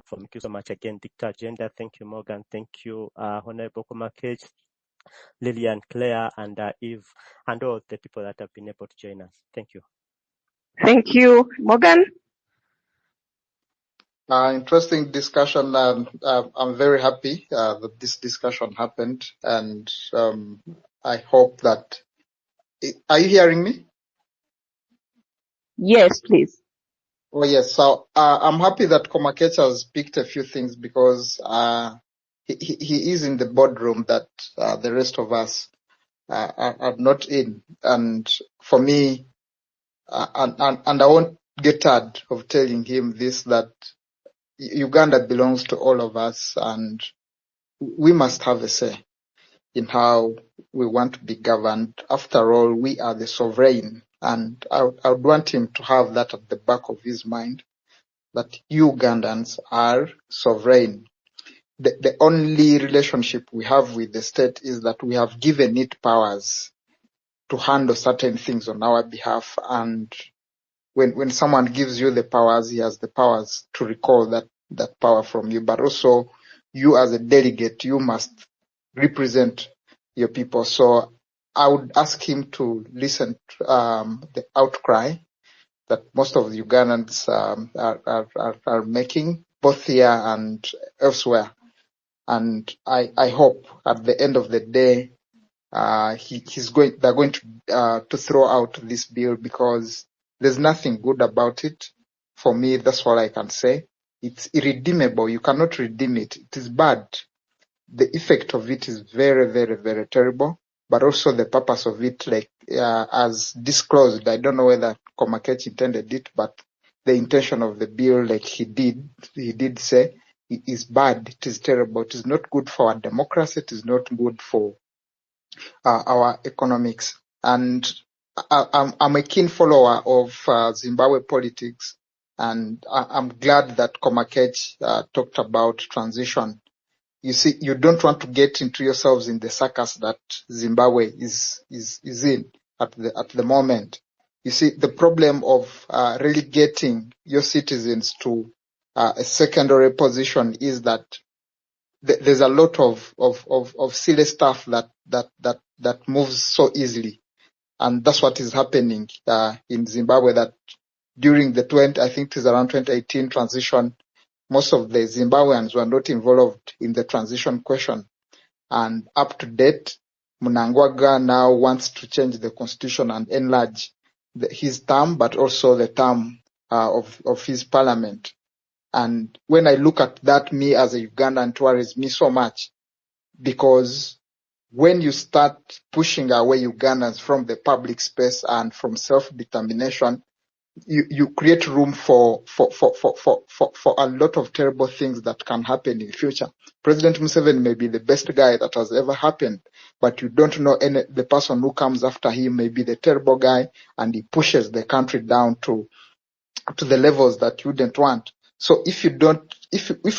thank you so much again, Dictor Agenda. Thank you, Morgan. Thank you, Honorable Komakechi, Lillian, Claire, and Eve, and all the people that have been able to join us. Thank you. Thank you, Morgan. Interesting discussion. I'm very happy that this discussion happened, and I hope that. Are you hearing me? Yes, please. Oh yes. So I'm happy that Komakechi has picked a few things because he is in the boardroom that the rest of us are not in, and for me, and I won't get tired of telling him this, that Uganda belongs to all of us, and we must have a say in how we want to be governed. After all, we are the sovereign, and I would want him to have that at the back of his mind, that Ugandans are sovereign. The only relationship we have with the state is that we have given it powers to handle certain things on our behalf, and when someone gives you the powers, he has the powers to recall that power from you. But also, you as a delegate, you must represent your people. So I would ask him to listen to the outcry that most of the Ugandans are making, both here and elsewhere. And I hope at the end of the day, they're going to throw out this bill, because there's nothing good about it. For me, that's all I can say. It's irredeemable. You cannot redeem it. It is bad. The effect of it is very, very, very terrible. But also the purpose of it, like as disclosed, I don't know whether Komakechi intended it, but the intention of the bill, like he did say, it is bad. It is terrible. It is not good for our democracy. It is not good for our economics. And I'm a keen follower of Zimbabwe politics, and I'm glad that Komakechi talked about transition. You see, you don't want to get into yourselves in the circus that Zimbabwe is in at the moment. You see, the problem of relegating your citizens to a secondary position is that there's a lot of silly stuff that moves so easily, and that's what is happening in Zimbabwe. That during the I think it is around 2018 transition, most of the Zimbabweans were not involved in the transition question, and up to date, Mnangagwa now wants to change the constitution and enlarge his term, but also the term of his parliament. And when I look at that, me as a Ugandan, it worries me so much, because when you start pushing away Ugandans from the public space and from self-determination, you create room for a lot of terrible things that can happen in the future. President Museveni may be the best guy that has ever happened, but you don't know the person who comes after him may be the terrible guy, and he pushes the country down to the levels that you wouldn't want. So if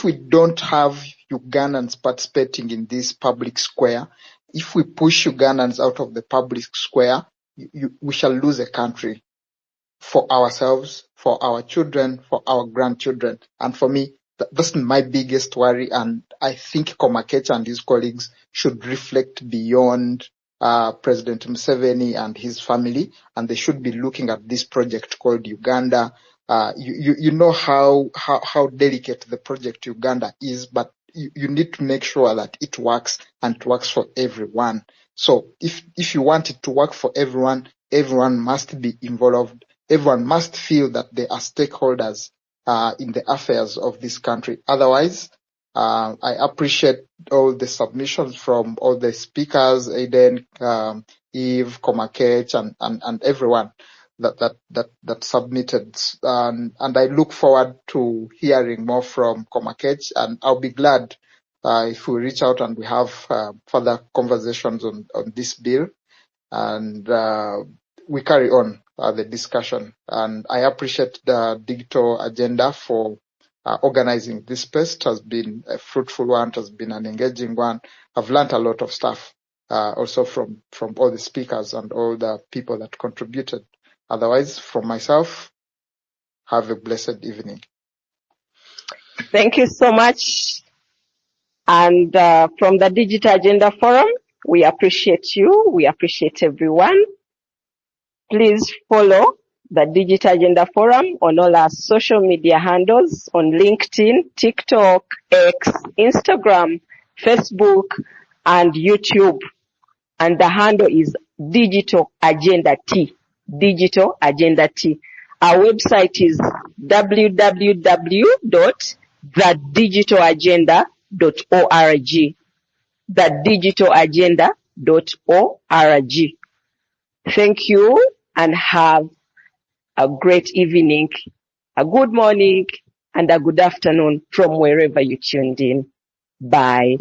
we don't have Ugandans participating in this public square, if we push Ugandans out of the public square, we shall lose a country, for ourselves, for our children, for our grandchildren. And for me, that's my biggest worry. And I think Komakech and his colleagues should reflect beyond President Museveni and his family, and they should be looking at this project called Uganda. You know how delicate the project Uganda is, but you need to make sure that it works, and it works for everyone. So if you want it to work for everyone, everyone must be involved. Everyone must feel that they are stakeholders in the affairs of this country. Otherwise, I appreciate all the submissions from all the speakers, Aiden, Eve, Komakech, and everyone that submitted. And I look forward to hearing more from Komakech, and I'll be glad if we reach out and we have further conversations on this bill, and we carry on the discussion. And I appreciate the digital agenda for organizing this space. It has been a fruitful one. It has been an engaging one. I've learned a lot of stuff also from all the speakers and all the people that contributed. Otherwise, from myself, have a blessed evening. Thank you so much. And from the Digital Agenda Forum, we appreciate you. We appreciate everyone. Please follow the Digital Agenda Forum on all our social media handles on LinkedIn, TikTok, X, Instagram, Facebook, and YouTube. And the handle is Digital Agenda T. Digital Agenda T. Our website is www.thedigitalagenda.org. Thedigitalagenda.org. Thank you and have a great evening, a good morning, and a good afternoon from wherever you tuned in. Bye.